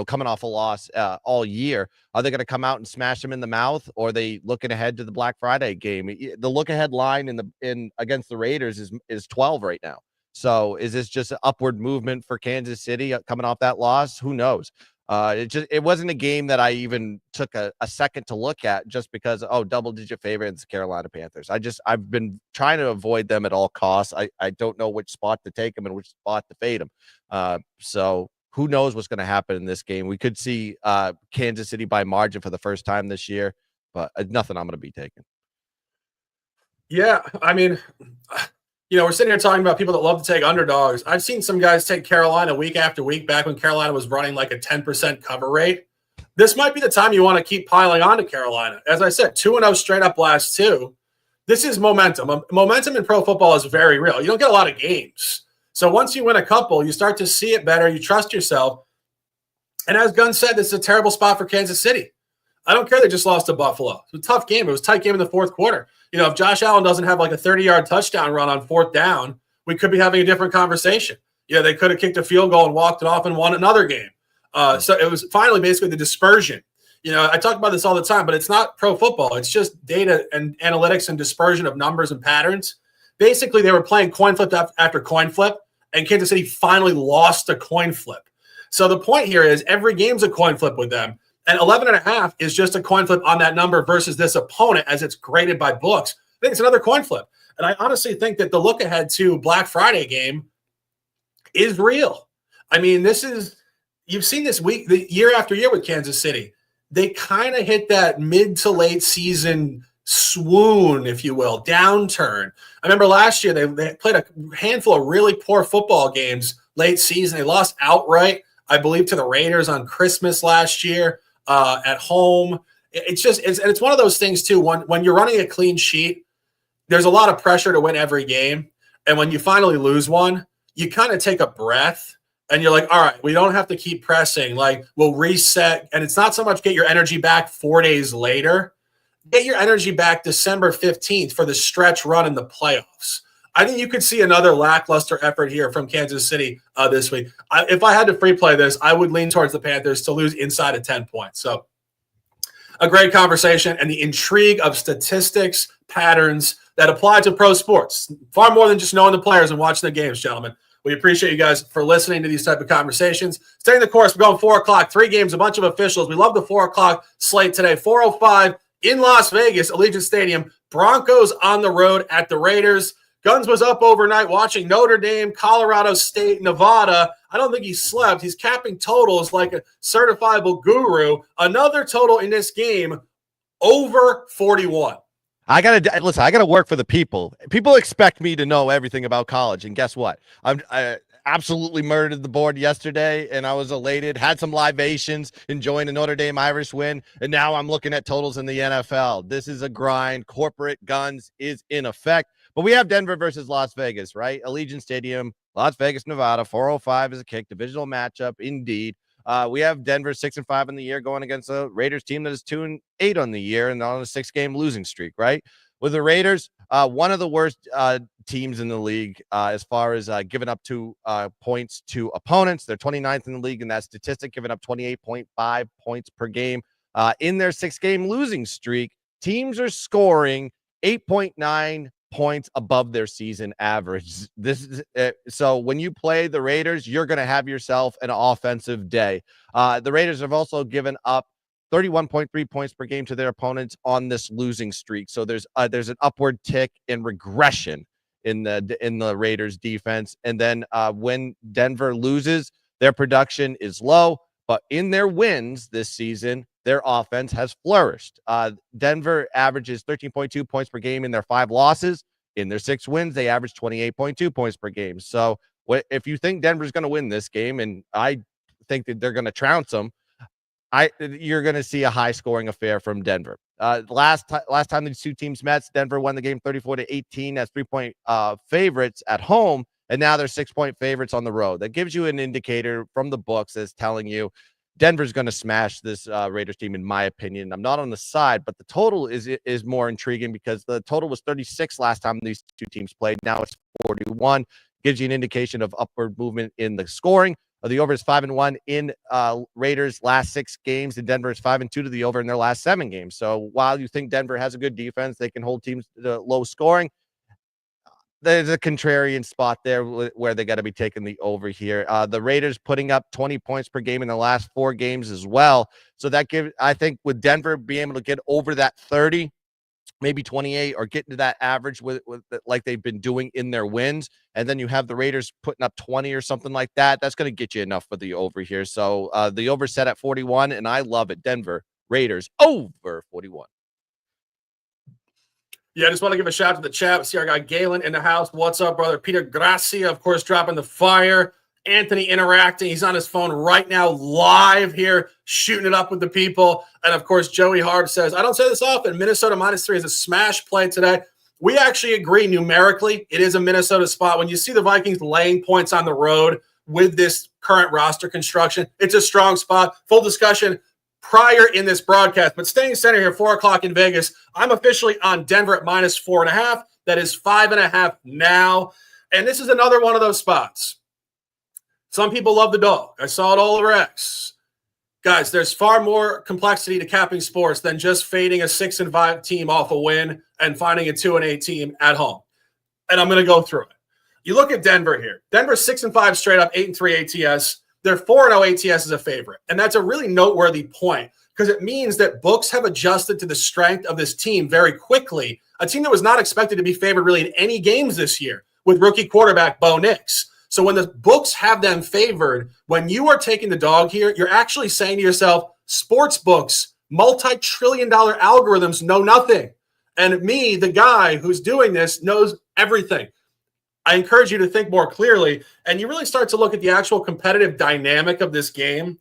coming off a loss all year. Are they going to come out and smash them in the mouth, or are they looking ahead to the Black Friday game? The look ahead line in against the Raiders is 12 right now. So is this just an upward movement for Kansas City coming off that loss? Who knows? It wasn't a game that I even took a second to look at just because double-digit favorites Carolina Panthers. I've been trying to avoid them at all costs. I don't know which spot to take them and which spot to fade them. So who knows what's going to happen in this game? We could see Kansas City by margin for the first time this year, but nothing I'm going to be taking. Yeah, I mean, we're sitting here talking about people that love to take underdogs. I've seen some guys take Carolina week after week back when Carolina was running like a 10% cover rate. This might be the time you want to keep piling on to Carolina. As I said, 2-0 straight up last two. This is momentum. Momentum in pro football is very real. You don't get a lot of games. So once you win a couple, you start to see it better. You trust yourself. And as Gunn said, this is a terrible spot for Kansas City. I don't care they just lost to Buffalo. It was a tough game. It was a tight game in the fourth quarter. If Josh Allen doesn't have like a 30-yard touchdown run on fourth down, we could be having a different conversation. They could have kicked a field goal and walked it off and won another game. So it was finally basically the dispersion. I talk about this all the time, but it's not pro football. It's just data and analytics and dispersion of numbers and patterns. Basically, they were playing coin flip after coin flip, and Kansas City finally lost a coin flip. So the point here is every game's a coin flip with them. And 11.5 is just a coin flip on that number versus this opponent as it's graded by books. I think it's another coin flip. And I honestly think that the look ahead to Black Friday game is real. I mean, you've seen this week, the year after year with Kansas City. They kind of hit that mid to late season swoon, if you will, downturn. I remember last year they played a handful of really poor football games late season. They lost outright, I believe, to the Raiders on Christmas last year. At home. It's one of those things too. When you're running a clean sheet, there's a lot of pressure to win every game. And when you finally lose one, you kind of take a breath and you're like, all right, we don't have to keep pressing. Like, we'll reset. And it's not so much get your energy back 4 days later. Get your energy back December 15th for the stretch run in the playoffs. I think you could see another lackluster effort here from Kansas City this week. If I had to free play this, I would lean towards the Panthers to lose inside of 10 points. So a great conversation and the intrigue of statistics, patterns that apply to pro sports. Far more than just knowing the players and watching the games, gentlemen. We appreciate you guys for listening to these type of conversations. Staying the course, we're going 4 o'clock, 3 games, a bunch of officials. We love the 4 o'clock slate today. 4:05 in Las Vegas, Allegiant Stadium. Broncos on the road at the Raiders. Guns was up overnight watching Notre Dame, Colorado State, Nevada. I don't think he slept. He's capping totals like a certifiable guru. Another total in this game, over 41. I gotta work for the people. People expect me to know everything about college, and guess what? I absolutely murdered the board yesterday, and I was elated. Had some libations, enjoying the Notre Dame Irish win, and now I'm looking at totals in the NFL. This is a grind. Corporate Guns is in effect. But we have Denver versus Las Vegas, right? Allegiant Stadium, Las Vegas, Nevada. 4:05 is a kick. Divisional matchup, indeed. We have Denver 6-5 in the year going against a Raiders team that is 2-8 on the year and on a 6-game losing streak, right? With the Raiders, one of the worst teams in the league as far as giving up points to opponents. They're 29th in the league in that statistic, giving up 28.5 points per game. In their 6-game losing streak, teams are scoring 8.9 points above their season average. This is so when you play the Raiders, you're going to have yourself an offensive day. The Raiders have also given up 31.3 points per game to their opponents on this losing streak. So there's an upward tick in regression in the Raiders defense. And then when Denver loses, their production is low, but in their wins this season, their offense has flourished. Denver averages 13.2 points per game in their 5 losses. In their 6 wins, they average 28.2 points per game. So if you think Denver's going to win this game, and I think that they're going to trounce them, you're going to see a high-scoring affair from Denver. Last time these two teams met, Denver won the game 34-18 as 3-point favorites at home, and now they're 6-point favorites on the road. That gives you an indicator from the books that's telling you Denver's going to smash this Raiders team, in my opinion. I'm not on the side, but the total is more intriguing because the total was 36 last time these two teams played. Now it's 41. Gives you an indication of upward movement in the scoring. The over is 5-1 in Raiders' last 6 games, and Denver is 5-2 to the over in their last 7 games. So while you think Denver has a good defense, they can hold teams to low scoring. There's a contrarian spot there where they got to be taking the over here. The Raiders putting up 20 points per game in the last 4 games as well. So that I think with Denver being able to get over that 30, maybe 28, or get into that average with like they've been doing in their wins. And then you have the Raiders putting up 20 or something like that. That's going to get you enough for the over here. So the over set at 41, and I love it. Denver Raiders over 41. Yeah, I just want to give a shout out to the chat. We see our guy Galen in the house. What's up, brother? Peter Gracia, of course, dropping the fire. Anthony interacting. He's on his phone right now, live here, shooting it up with the people. And, of course, Joey Harb says, I don't say this often, Minnesota -3 is a smash play today. We actually agree numerically. It is a Minnesota spot. When you see the Vikings laying points on the road with this current roster construction, it's a strong spot. Full discussion prior in this broadcast, but staying center here, 4 o'clock in Vegas. I'm officially on Denver at -4.5. That is 5.5 now. And this is another one of those spots. Some people love the dog. I saw it all over X. Guys, there's far more complexity to capping sports than just fading a 6-5 team off a win and finding a 2-8 team at home. And I'm going to go through it. You look at Denver here. Denver's 6-5 straight up, 8-3 ATS. Their 4-0 ATS is a favorite. And that's a really noteworthy point because it means that books have adjusted to the strength of this team very quickly. A team that was not expected to be favored really in any games this year with rookie quarterback Bo Nix. So when the books have them favored, when you are taking the dog here, you're actually saying to yourself, sports books, multi-trillion-dollar algorithms know nothing. And me, the guy who's doing this, knows everything. I encourage you to think more clearly, and you really start to look at the actual competitive dynamic of this game.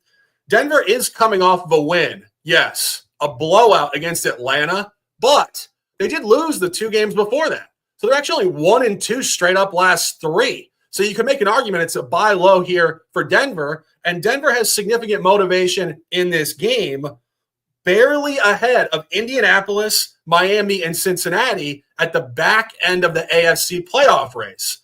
Denver is coming off of a win. Yes, a blowout against Atlanta, but they did lose the 2 games before that. So they're actually 1-2 straight up last 3. So you can make an argument it's a buy low here for Denver, and Denver has significant motivation in this game, barely ahead of Indianapolis, Miami, and Cincinnati at the back end of the AFC playoff race.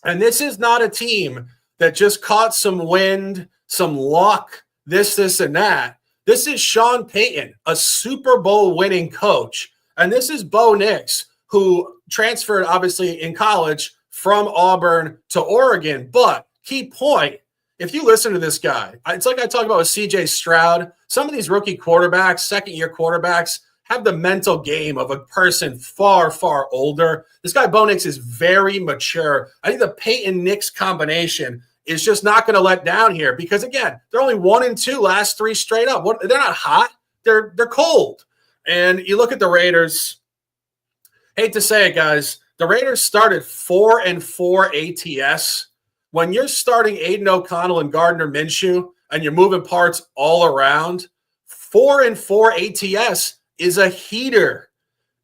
And this is not a team that just caught some wind, some luck, this, and that. This is Sean Payton, a Super Bowl winning coach. And this is Bo Nix, who transferred, obviously, in college from Auburn to Oregon. But key point, if you listen to this guy, it's like I talked about with CJ Stroud. Some of these rookie quarterbacks, second-year quarterbacks, have the mental game of a person far, far older. This guy, Bo Nix, is very mature. I think the Payton-Nix combination is just not going to let down here because, again, they're only 1-2 last 3 straight up. They're not hot. They're cold. And you look at the Raiders. Hate to say it, guys. The Raiders started 4-4 ATS. When you're starting Aiden O'Connell and Gardner Minshew and you're moving parts all around, 4-4 ATS is a heater.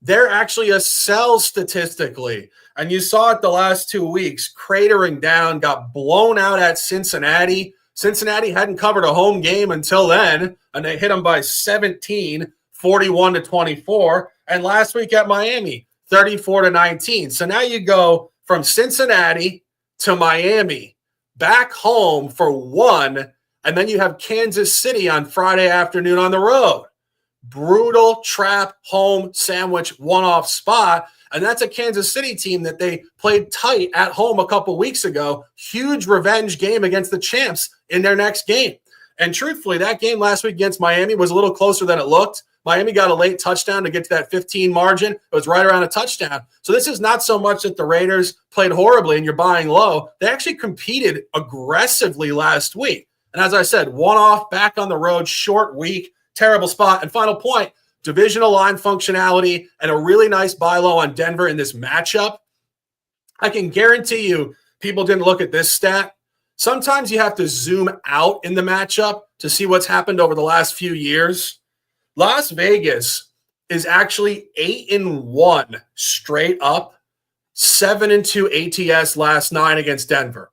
They're actually a sell statistically. And you saw it the last 2 weeks, cratering down, got blown out at Cincinnati. Cincinnati hadn't covered a home game until then, and they hit them by 17, 41-24. And last week at Miami, 34-19. So now you go from Cincinnati to Miami, back home for 1, and then you have Kansas City on Friday afternoon on the road. Brutal trap home sandwich one-off spot, and that's a Kansas City team that they played tight at home a couple weeks ago. Huge revenge game against the champs in their next game. And truthfully, that game last week against Miami was a little closer than it looked. Miami got a late touchdown to get to that 15 margin. It was right around a touchdown. So this is not so much that the Raiders played horribly and you're buying low. They actually competed aggressively last week. And as I said, one-off, back on the road, short week, terrible spot. And final point, divisional line functionality and a really nice buy low on Denver in this matchup. I can guarantee you people didn't look at this stat. Sometimes you have to zoom out in the matchup to see what's happened over the last few years. Las Vegas is actually 8-1 straight up, 7-2 ATS last 9 against Denver.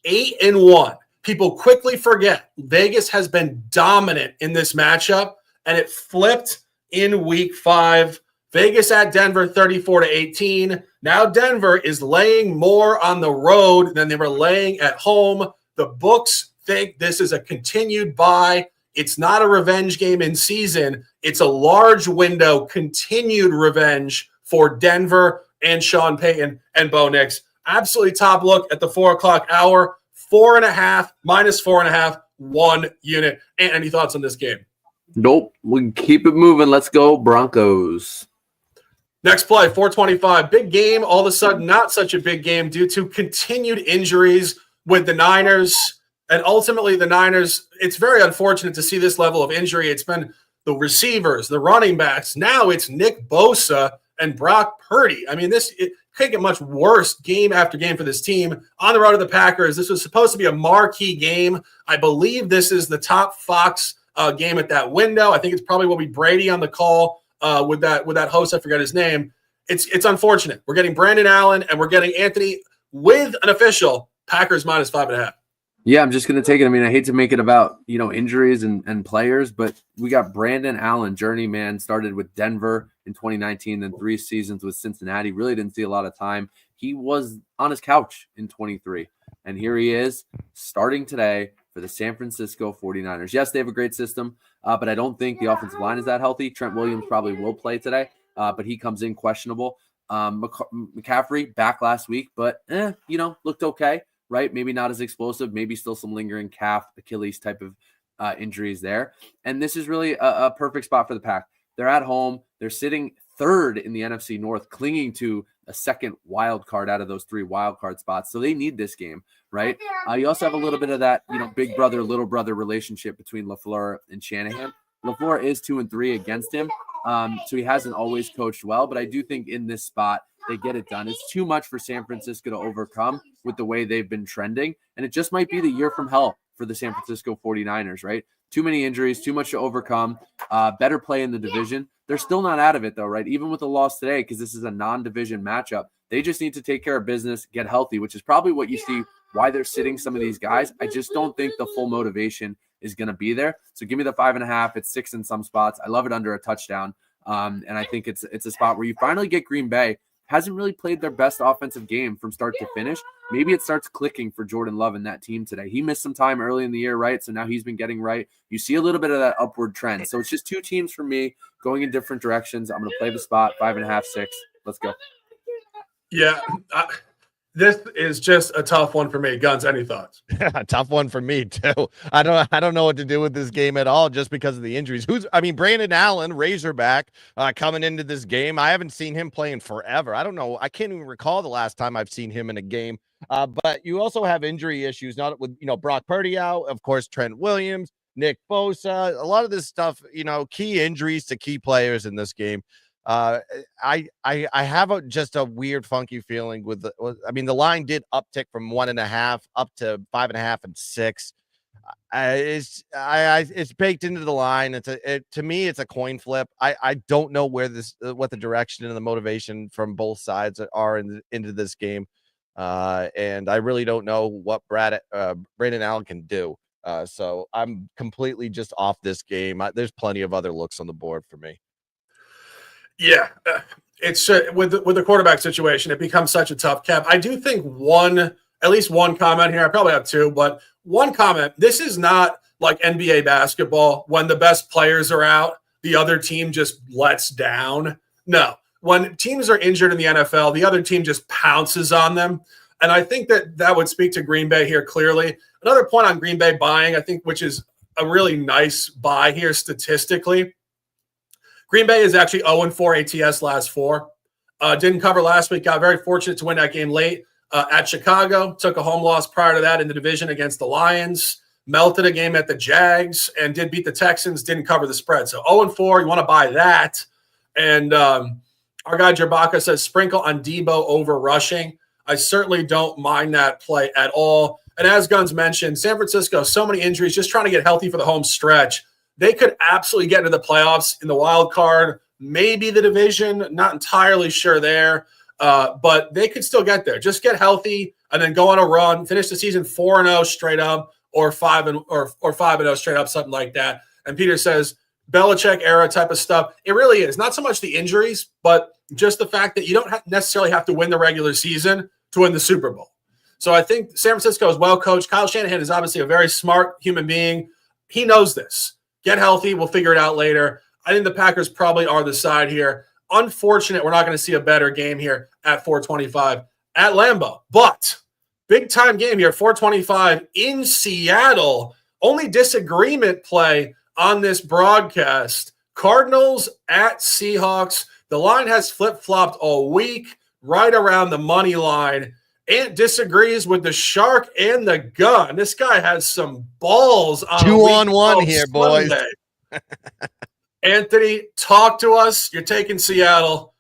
8-1. People quickly forget Vegas has been dominant in this matchup, and it flipped in week 5. Vegas at Denver, 34-18. Now Denver is laying more on the road than they were laying at home. The books think this is a continued buy. It's not a revenge game in season. It's a large window, continued revenge for Denver and Sean Payton and Bo Nix. Absolutely top look at the 4 o'clock hour. 4.5, -4.5, 1 unit. And any thoughts on this game? Nope. We can keep it moving. Let's go Broncos. Next play, 425. Big game. All of a sudden, not such a big game due to continued injuries with the Niners. And ultimately, the Niners, it's very unfortunate to see this level of injury. It's been the receivers, the running backs. Now it's Nick Bosa and Brock Purdy. I mean, it can't get much worse game after game for this team. On the road to the Packers, this was supposed to be a marquee game. I believe this is the top Fox game at that window. I think it's probably will be Brady on the call with that host. I forget his name. It's unfortunate. We're getting Brandon Allen and we're getting Anthony with an official Packers minus 5.5. Yeah, I'm just going to take it. I mean, I hate to make it about, injuries and players, but we got Brandon Allen, journeyman, started with Denver in 2019, then 3 seasons with Cincinnati. Really didn't see a lot of time. He was on his couch in 23, and here he is starting today for the San Francisco 49ers. Yes, they have a great system, but I don't think the offensive line is that healthy. Trent Williams probably will play today, but he comes in questionable. McCaffrey back last week, but looked okay. Right? Maybe not as explosive, maybe still some lingering calf, Achilles type of injuries there. And this is really a perfect spot for the Pack. They're at home. They're sitting third in the NFC North, clinging to a second wild card out of those 3 wild card spots. So they need this game, right? You also have a little bit of that, big brother, little brother relationship between LaFleur and Shanahan. LaFleur is 2-3 against him. So he hasn't always coached well, but I do think in this spot, they get it done. It's too much for San Francisco to overcome with the way they've been trending. And it just might be the year from hell for the San Francisco 49ers, right? Too many injuries, too much to overcome, better play in the division. They're still not out of it though, right? Even with the loss today, because this is a non-division matchup, they just need to take care of business, get healthy, which is probably what you see why they're sitting some of these guys. I just don't think the full motivation is going to be there. So give me the 5.5. It's 6 in some spots. I love it under a touchdown. And I think it's a spot where you finally get Green Bay. Hasn't really played their best offensive game from start to finish. Maybe it starts clicking for Jordan Love and that team today. He missed some time early in the year, right? So now he's been getting right. You see a little bit of that upward trend. So it's just 2 teams for me going in different directions. I'm going to play the spot, 5.5, 6. Let's go. Yeah, this is just a tough one for me. Guns, any thoughts? Yeah, tough one for me too. I don't know what to do with this game at all just because of the injuries. Brandon Allen, Razorback, coming into this game. I haven't seen him playing forever. I don't know. I can't even recall the last time I've seen him in a game. But you also have injury issues, not with Brock Purdy out, of course, Trent Williams, Nick Bosa, a lot of this stuff, key injuries to key players in this game. I have just a weird, funky feeling with the line did uptick from 1.5 up to 5.5 and 6. It's baked into the line. To me, it's a coin flip. I don't know where what the direction and the motivation from both sides are into this game. And I really don't know what Brandon Allen can do. So I'm completely just off this game. There's plenty of other looks on the board for me. Yeah, it's with the quarterback situation, it becomes such a tough cap. I do think at least one comment here. I probably have 2, but one comment. This is not like NBA basketball when the best players are out, the other team just lets down. No, when teams are injured in the NFL, the other team just pounces on them. And I think that would speak to Green Bay here clearly. Another point on Green Bay buying, I think, which is a really nice buy here statistically. Green Bay is actually 0-4 ATS last 4. Didn't cover last week. Got very fortunate to win that game late at Chicago. Took a home loss prior to that in the division against the Lions. Melted a game at the Jags and did beat the Texans. Didn't cover the spread. So 0-4, you want to buy that. And our guy Jerbaka says sprinkle on Debo over rushing. I certainly don't mind that play at all. And as Guns mentioned, San Francisco, so many injuries, just trying to get healthy for the home stretch. They could absolutely get into the playoffs in the wild card, maybe the division, not entirely sure there, but they could still get there. Just get healthy and then go on a run, finish the season 4-0 straight up or 5-0 straight up, something like that. And Peter says Belichick era type of stuff. It really is not so much the injuries, but just the fact that you don't necessarily have to win the regular season to win the Super Bowl. So I think San Francisco is well coached. Kyle Shanahan is obviously a very smart human being. He knows this. Get healthy. We'll figure it out later. I think the Packers probably are the side here. Unfortunate we're not going to see a better game here at 425 at Lambeau. But big-time game here, 425 in Seattle. Only disagreement play on this broadcast. Cardinals at Seahawks. The line has flip-flopped all week, right around the money line. Ant disagrees with the shark and the gun. This guy has some balls on 2-on-1 here, boys. Anthony, talk to us. You're taking Seattle.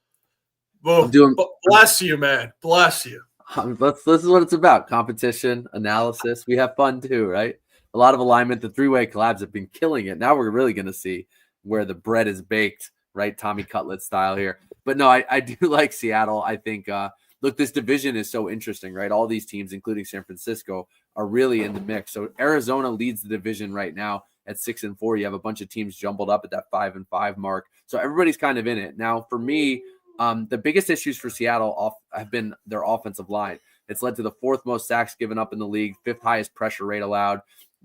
Well, doing. bless you, man. Bless you. This is what it's about: competition, analysis. We have fun too, right? A lot of alignment. The three-way collabs have been killing it. Now we're really going to see where the bread is baked, right? Tommy Cutlet style here. But no, I do like Seattle. I think, look, this division is so interesting, right? All these teams, including San Francisco, are really in the mix. So Arizona leads the division right now at 6-4. You have a bunch of teams jumbled up at that 5-5 mark. So everybody's kind of in it. Now, for me, the biggest issues for Seattle have been their offensive line. It's led to the fourth most sacks given up in the league, fifth highest pressure rate allowed.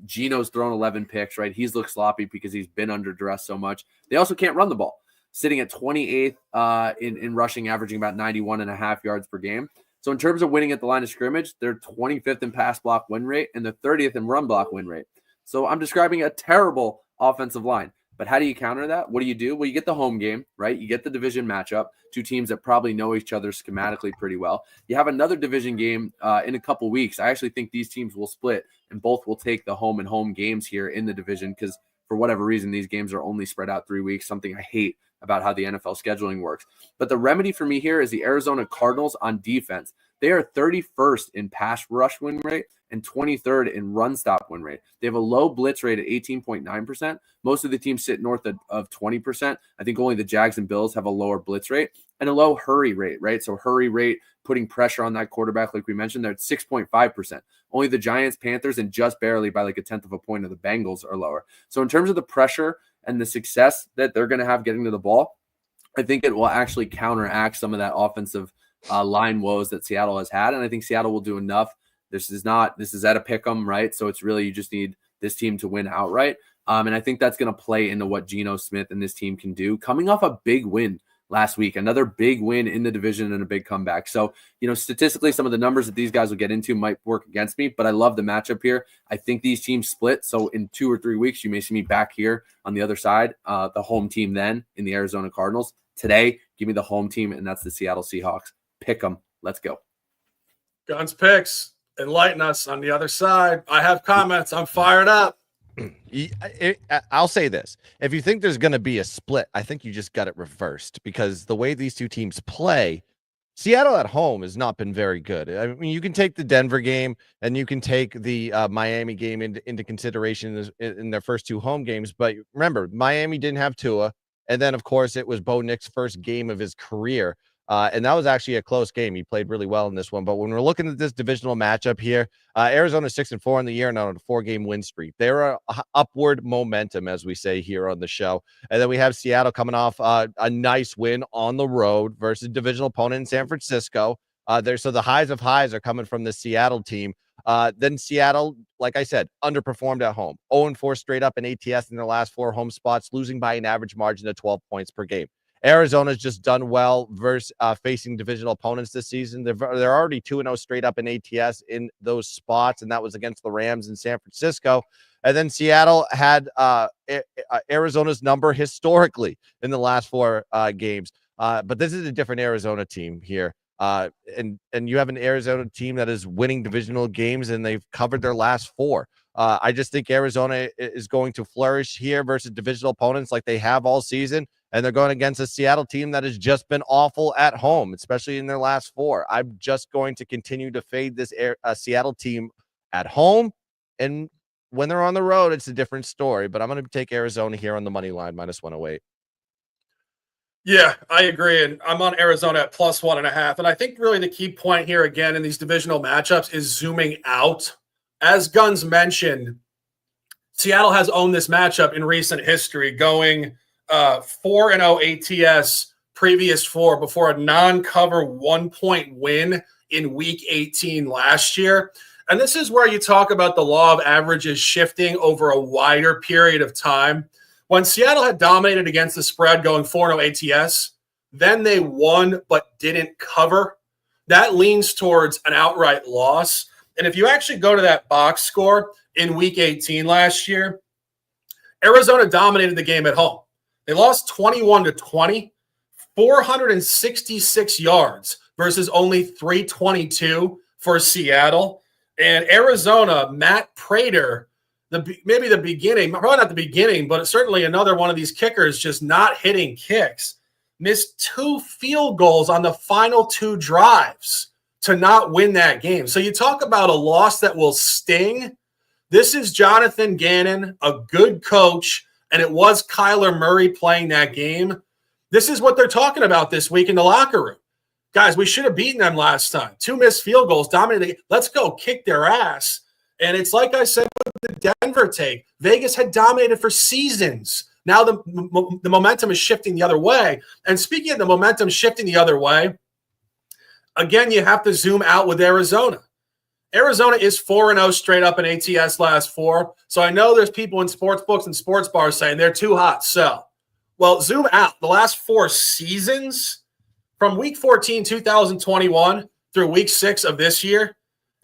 Geno's thrown 11 picks, right? He's looked sloppy because he's been under duress so much. They also can't run the ball, sitting at 28th in rushing, averaging about 91.5 yards per game. So in terms of winning at the line of scrimmage, they're 25th in pass block win rate and they're 30th in run block win rate. So I'm describing a terrible offensive line. But how do you counter that? What do you do? Well, you get the home game, right? You get the division matchup, two teams that probably know each other schematically pretty well. You have another division game in a couple weeks. I actually think these teams will split and both will take the home and home games here in the division because for whatever reason, these games are only spread out 3 weeks, something I hate about how the NFL scheduling works. But the remedy for me here is the Arizona Cardinals on defense. They are 31st in pass rush win rate and 23rd in run stop win rate. They have a low blitz rate at 18.9%. Most of the teams sit north of 20%. I think only the Jags and Bills have a lower blitz rate and a low hurry rate, right? So hurry rate, putting pressure on that quarterback, like we mentioned, they're at 6.5%. Only the Giants, Panthers, and just barely by like a tenth of a point of the Bengals are lower. So in terms of the pressure and the success that they're going to have getting to the ball, I think it will actually counteract some of that offensive line woes that Seattle has had. And I think Seattle will do enough. This is at a pick 'em, right? So it's really, you just need this team to win outright. And I think that's going to play into what Geno Smith and this team can do. Coming off a big win last week, another big win in the division and a big comeback. So, statistically, some of the numbers that these guys will get into might work against me, but I love the matchup here. I think these teams split. So in 2 or 3 weeks, you may see me back here on the other side, the home team then in the Arizona Cardinals. Today, give me the home team, and that's the Seattle Seahawks. Pick them. Let's go. Guns picks. Enlighten us on the other side. I have comments. I'm fired up. I'll say this. If you think there's going to be a split, I think you just got it reversed because the way these two teams play, Seattle at home has not been very good. I mean, you can take the Denver game and you can take the Miami game into consideration in their first 2 home games. But remember, Miami didn't have Tua. And then, of course, it was Bo Nick's first game of his career. And that was actually a close game. He played really well in this one. But when we're looking at this divisional matchup here, Arizona 6-4 in the year and on a 4-game win streak. They're upward momentum, as we say here on the show. And then we have Seattle coming off a nice win on the road versus divisional opponent in San Francisco. So the highs of highs are coming from the Seattle team. Then Seattle, like I said, underperformed at home. 0-4 straight up in ATS in their last 4 home spots, losing by an average margin of 12 points per game. Arizona's just done well versus facing divisional opponents this season. They're already 2-0 straight up in ATS in those spots, and that was against the Rams in San Francisco. And then Seattle had Arizona's number historically in the last 4 games. But this is a different Arizona team here. And you have an Arizona team that is winning divisional games, and they've covered their last 4. I just think Arizona is going to flourish here versus divisional opponents like they have all season. And they're going against a Seattle team that has just been awful at home, especially in their last 4. I'm just going to continue to fade this Seattle team at home. And when they're on the road, it's a different story. But I'm going to take Arizona here on the money line, -108. Yeah, I agree. And I'm on Arizona at +1.5. And I think really the key point here again in these divisional matchups is zooming out. As Guns mentioned, Seattle has owned this matchup in recent history, going 4-0 ATS previous 4 before a non-cover 1-point win in week 18 last year. And this is where you talk about the law of averages shifting over a wider period of time. When Seattle had dominated against the spread going 4-0 ATS, then they won but didn't cover. That leans towards an outright loss. And if you actually go to that box score in week 18 last year, Arizona dominated the game at home. They lost 21-20, 466 yards versus only 322 for Seattle. And Arizona, Matt Prater, maybe the beginning, probably not the beginning, but certainly another one of these kickers just not hitting kicks. missed 2 field goals on the final 2 drives to not win that game. So you talk about a loss that will sting. This is Jonathan Gannon, a good coach, and it was Kyler Murray playing that game. This is what they're talking about this week in the locker room. Guys, we should have beaten them last time. 2 missed field goals, dominated. Let's go kick their ass. And it's like I said with the Denver take. Vegas had dominated for seasons. Now the momentum is shifting the other way. And speaking of the momentum shifting the other way, again, you have to zoom out with Arizona. Arizona is 4-0 straight up in ATS last 4. So I know there's people in sports books and sports bars saying they're too hot. So, well, zoom out. The last 4 seasons from week 14, 2021 through week 6 of this year,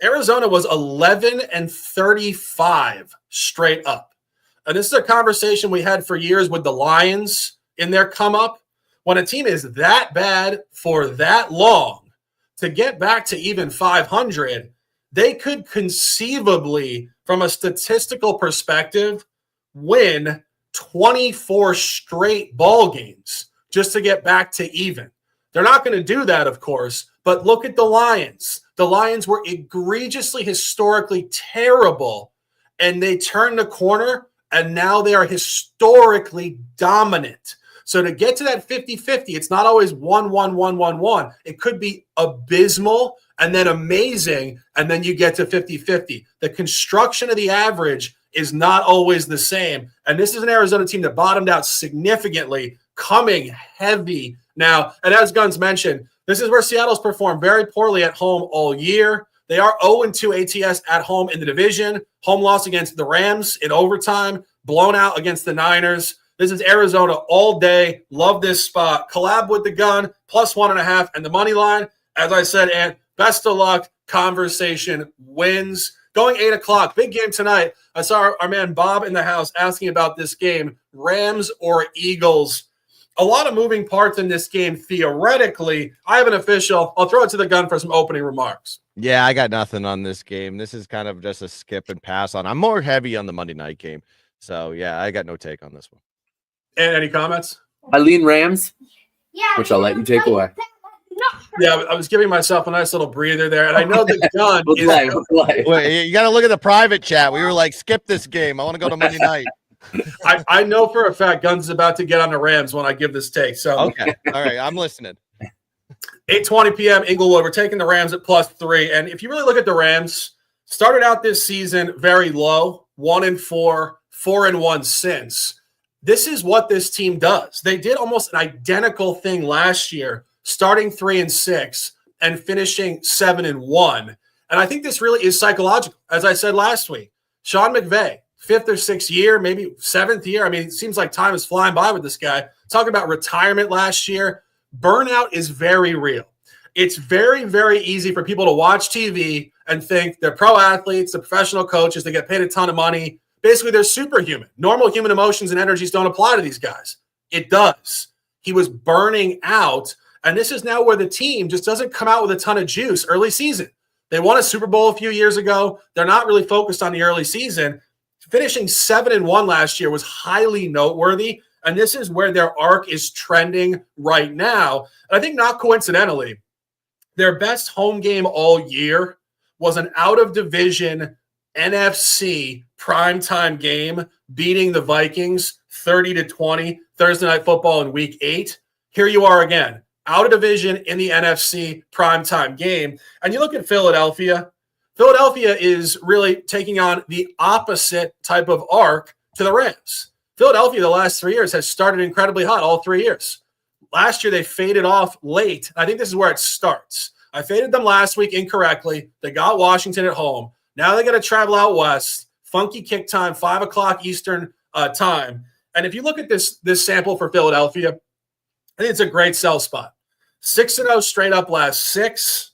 Arizona was 11-35 straight up. And this is a conversation we had for years with the Lions in their come up. When a team is that bad for that long, to get back to even 500, they could conceivably, from a statistical perspective, win 24 straight ball games just to get back to even. They're not going to do that, of course, but look at the Lions. The Lions were egregiously, historically terrible, and they turned the corner, and now they are historically dominant. So to get to that 50-50, it's not always 1-1-1-1-1. It could be abysmal and then amazing, and then you get to 50-50. The construction of the average is not always the same. And this is an Arizona team that bottomed out significantly, coming heavy now. And as Guns mentioned, this is where Seattle's performed very poorly at home all year. They are 0-2 ATS at home in the division. Home loss against the Rams in overtime. Blown out against the Niners. This is Arizona all day. Love this spot. Collab with the Gun, +1.5, and the money line. As I said, and best of luck. Conversation wins. Going 8 o'clock. Big game tonight. I saw our man Bob in the house asking about this game. Rams or Eagles? A lot of moving parts in this game, theoretically. I have an official. I'll throw it to the Gun for some opening remarks. Yeah, I got nothing on this game. This is kind of just a skip and pass on. I'm more heavy on the Monday night game. So, yeah, I got no take on this one. And any comments? I lean Rams, which I'll let you take away. Yeah, I was giving myself a nice little breather there. And I know the Gun is... Wait, you got to look at the private chat. We were like, skip this game. I want to go to Monday night. I know for a fact Guns is about to get on the Rams when I give this take. So okay. All right, I'm listening. 8:20 p.m. Inglewood. We're taking the Rams at +3. And if you really look at the Rams, started out this season very low, 1-4, 4-1 since. This is what this team does. They did almost an identical thing last year, starting 3-6 and finishing 7-1. And I think this really is psychological. As I said last week, Sean McVay, 5th or 6th year, maybe 7th year. I mean, it seems like time is flying by with this guy. Talking about retirement last year. Burnout is very real. It's very, very easy for people to watch TV and think they're pro athletes, they're professional coaches, they get paid a ton of money. Basically, they're superhuman. Normal human emotions and energies don't apply to these guys. It does. He was burning out, and this is now where the team just doesn't come out with a ton of juice early season. They won a Super Bowl a few years ago. They're not really focused on the early season. Finishing 7-1 last year was highly noteworthy, and this is where their arc is trending right now. And I think not coincidentally, their best home game all year was an out-of-division NFC primetime game, beating the Vikings 30-20 Thursday Night Football in Week 8. Here you are again, out-of-division in the NFC primetime game. And you look at Philadelphia. Philadelphia is really taking on the opposite type of arc to the Rams. Philadelphia, the last 3 years, has started incredibly hot all 3 years. Last year, they faded off late. I think this is where it starts. I faded them last week incorrectly. They got Washington at home. Now they got to travel out west. Funky kick time, 5 o'clock Eastern time. And if you look at this sample for Philadelphia, I think it's a great sell spot. 6-0 straight up last 6.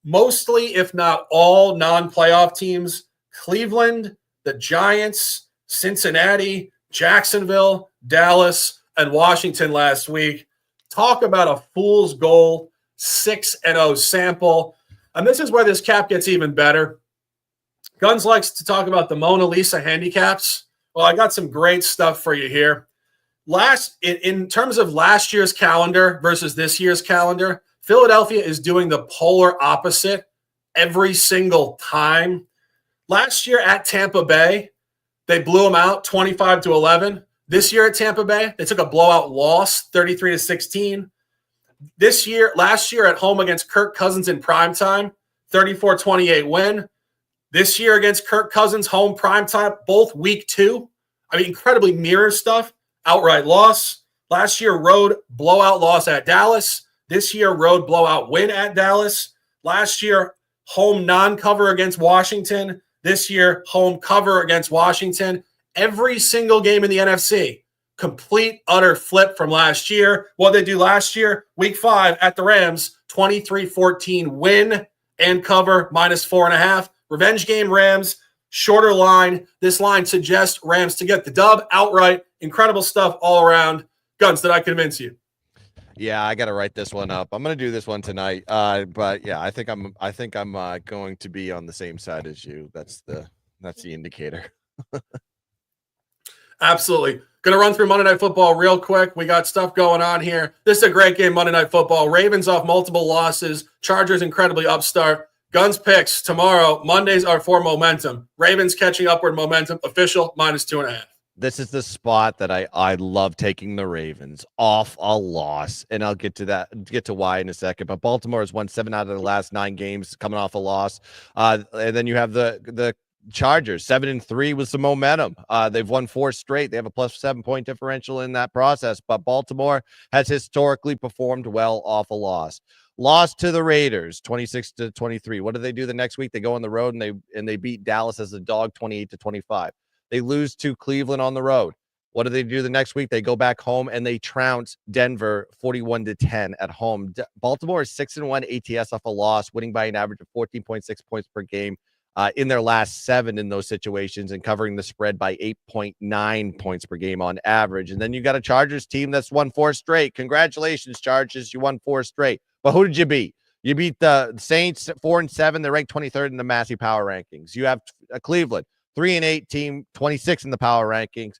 Mostly, if not all, non-playoff teams. Cleveland, the Giants, Cincinnati, Jacksonville, Dallas, and Washington last week. Talk about a fool's gold 6-0 sample. And this is where this cap gets even better. Guns likes to talk about the Mona Lisa handicaps. Well, I got some great stuff for you here. In terms of last year's calendar versus this year's calendar, Philadelphia is doing the polar opposite every single time. Last year at Tampa Bay, they blew them out 25-11. This year at Tampa Bay, they took a blowout loss 33-16. Last year at home against Kirk Cousins in primetime, 34-28 win. This year against Kirk Cousins, home primetime, both week 2. I mean, incredibly mirror stuff. Outright loss. Last year, road blowout loss at Dallas. This year, road blowout win at Dallas. Last year, home non-cover against Washington. This year, home cover against Washington. Every single game in the NFC, complete, utter flip from last year. What they do last year, week 5 at the Rams, 23-14 win and cover, -4.5. Revenge game Rams, shorter line. This line suggests Rams to get the dub outright. Incredible stuff all around. Guns, did I convince you? Yeah, I got to write this one up. I'm going to do this one tonight. But yeah, I think I'm going to be on the same side as you. That's the indicator. Absolutely. Going to run through Monday Night Football real quick. We got stuff going on here. This is a great game, Monday Night Football. Ravens off multiple losses. Chargers incredibly upstart. Guns picks tomorrow. Mondays are for momentum. Ravens catching upward momentum. Official -2.5. This is the spot that I love taking the Ravens off a loss, and I'll get to why in a second. But Baltimore has won 7 out of the last 9 games, coming off a loss. And then you have the Chargers 7-3 with some momentum. They've won 4 straight. They have a +7 point differential in that process. But Baltimore has historically performed well off a loss. Lost to the Raiders 26-23. What do they do the next week? They go on the road and they beat Dallas as a dog 28-25. They lose to Cleveland on the road. What do they do the next week? They go back home and they trounce Denver 41-10 at home. Baltimore is 6-1 ATS off a loss, winning by an average of 14.6 points per game in their last 7 in those situations, and covering the spread by 8.9 points per game on average. And then you got a Chargers team that's won 4 straight. Congratulations, Chargers. You won 4 straight. But who did you beat? You beat the Saints 4-7. They're ranked 23rd in the Massey Power Rankings. You have Cleveland, 3-8 team, 26 in the power rankings.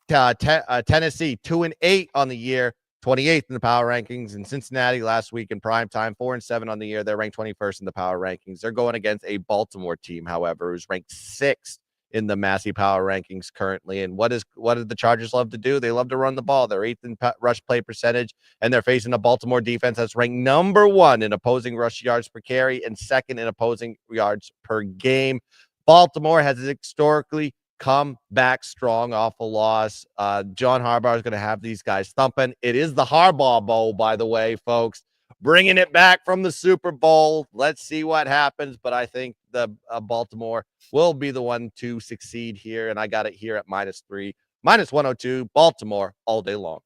Tennessee, 2-8 on the year, 28th in the power rankings. And Cincinnati last week in prime time, 4-7 on the year. They're ranked 21st in the power rankings. They're going against a Baltimore team, however, who's ranked 6th in the Massey Power Rankings currently. And what did the Chargers love to do? They love to run the ball. They're 8th in rush play percentage, and they're facing a Baltimore defense that's ranked number 1 in opposing rush yards per carry and 2nd in opposing yards per game. Baltimore has historically come back strong off a loss. John Harbaugh is going to have these guys thumping. It is the Harbaugh Bowl, by the way, folks. Bringing it back from the Super Bowl. Let's see what happens. But I think the Baltimore will be the one to succeed here. And I got it here at -3, -102, Baltimore all day long.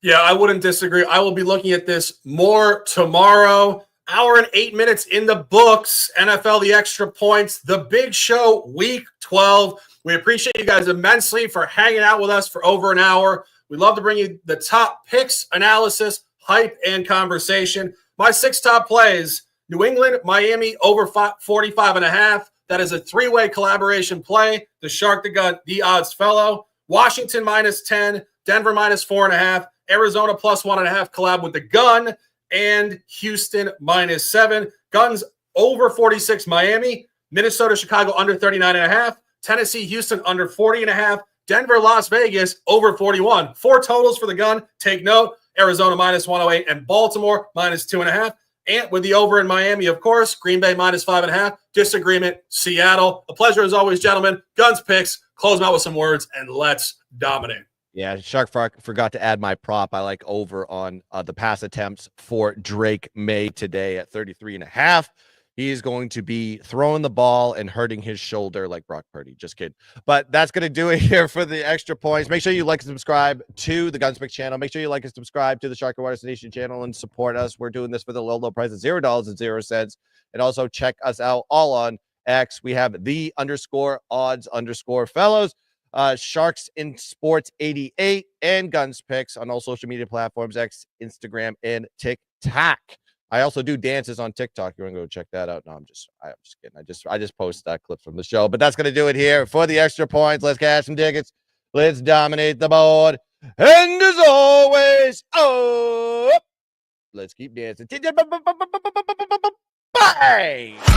Yeah, I wouldn't disagree. I will be looking at this more tomorrow. Hour and 8 minutes in the books. NFL, the extra points, the big show, week 12. We appreciate you guys immensely for hanging out with us for over an hour. We love to bring you the top picks, analysis, hype, and conversation. My 6 top plays: New England, Miami over 45.5. That is a 3-way collaboration play. The Shark, the Gun, the Odds Fellow. Washington -10, Denver -4.5, Arizona +1.5 collab with the Gun, and Houston -7. Guns over 46 Miami, Minnesota, Chicago under 39.5, Tennessee, Houston under 40.5, Denver, Las Vegas over 41. 4 totals for the Gun. Take note: Arizona -108 and Baltimore -2.5. And with the over in Miami, of course, Green Bay -5.5. Disagreement, Seattle. A pleasure as always, gentlemen. Guns picks. Close them out with some words, and let's dominate. Yeah, Shark forgot to add my prop. I like over on the pass attempts for Drake May today at 33.5. He is going to be throwing the ball and hurting his shoulder like Brock Purdy. Just kidding. But that's going to do it here for the extra points. Make sure you like and subscribe to the Gunsmith channel. Make sure you like and subscribe to the Shark and Waters Nation channel and support us. We're doing this for the low price of $0.00. And also check us out all on X. We have the _odds_fellows. Sharks in Sports 88 and Guns Picks on all social media platforms, X, Instagram, and TikTok. I also do dances on TikTok. You want to go check that out? No, I'm just kidding. I just post clips from the show. But that's going to do it here for the extra points. Let's cash some tickets. Let's dominate the board. And as always, oh, let's keep dancing. Bye.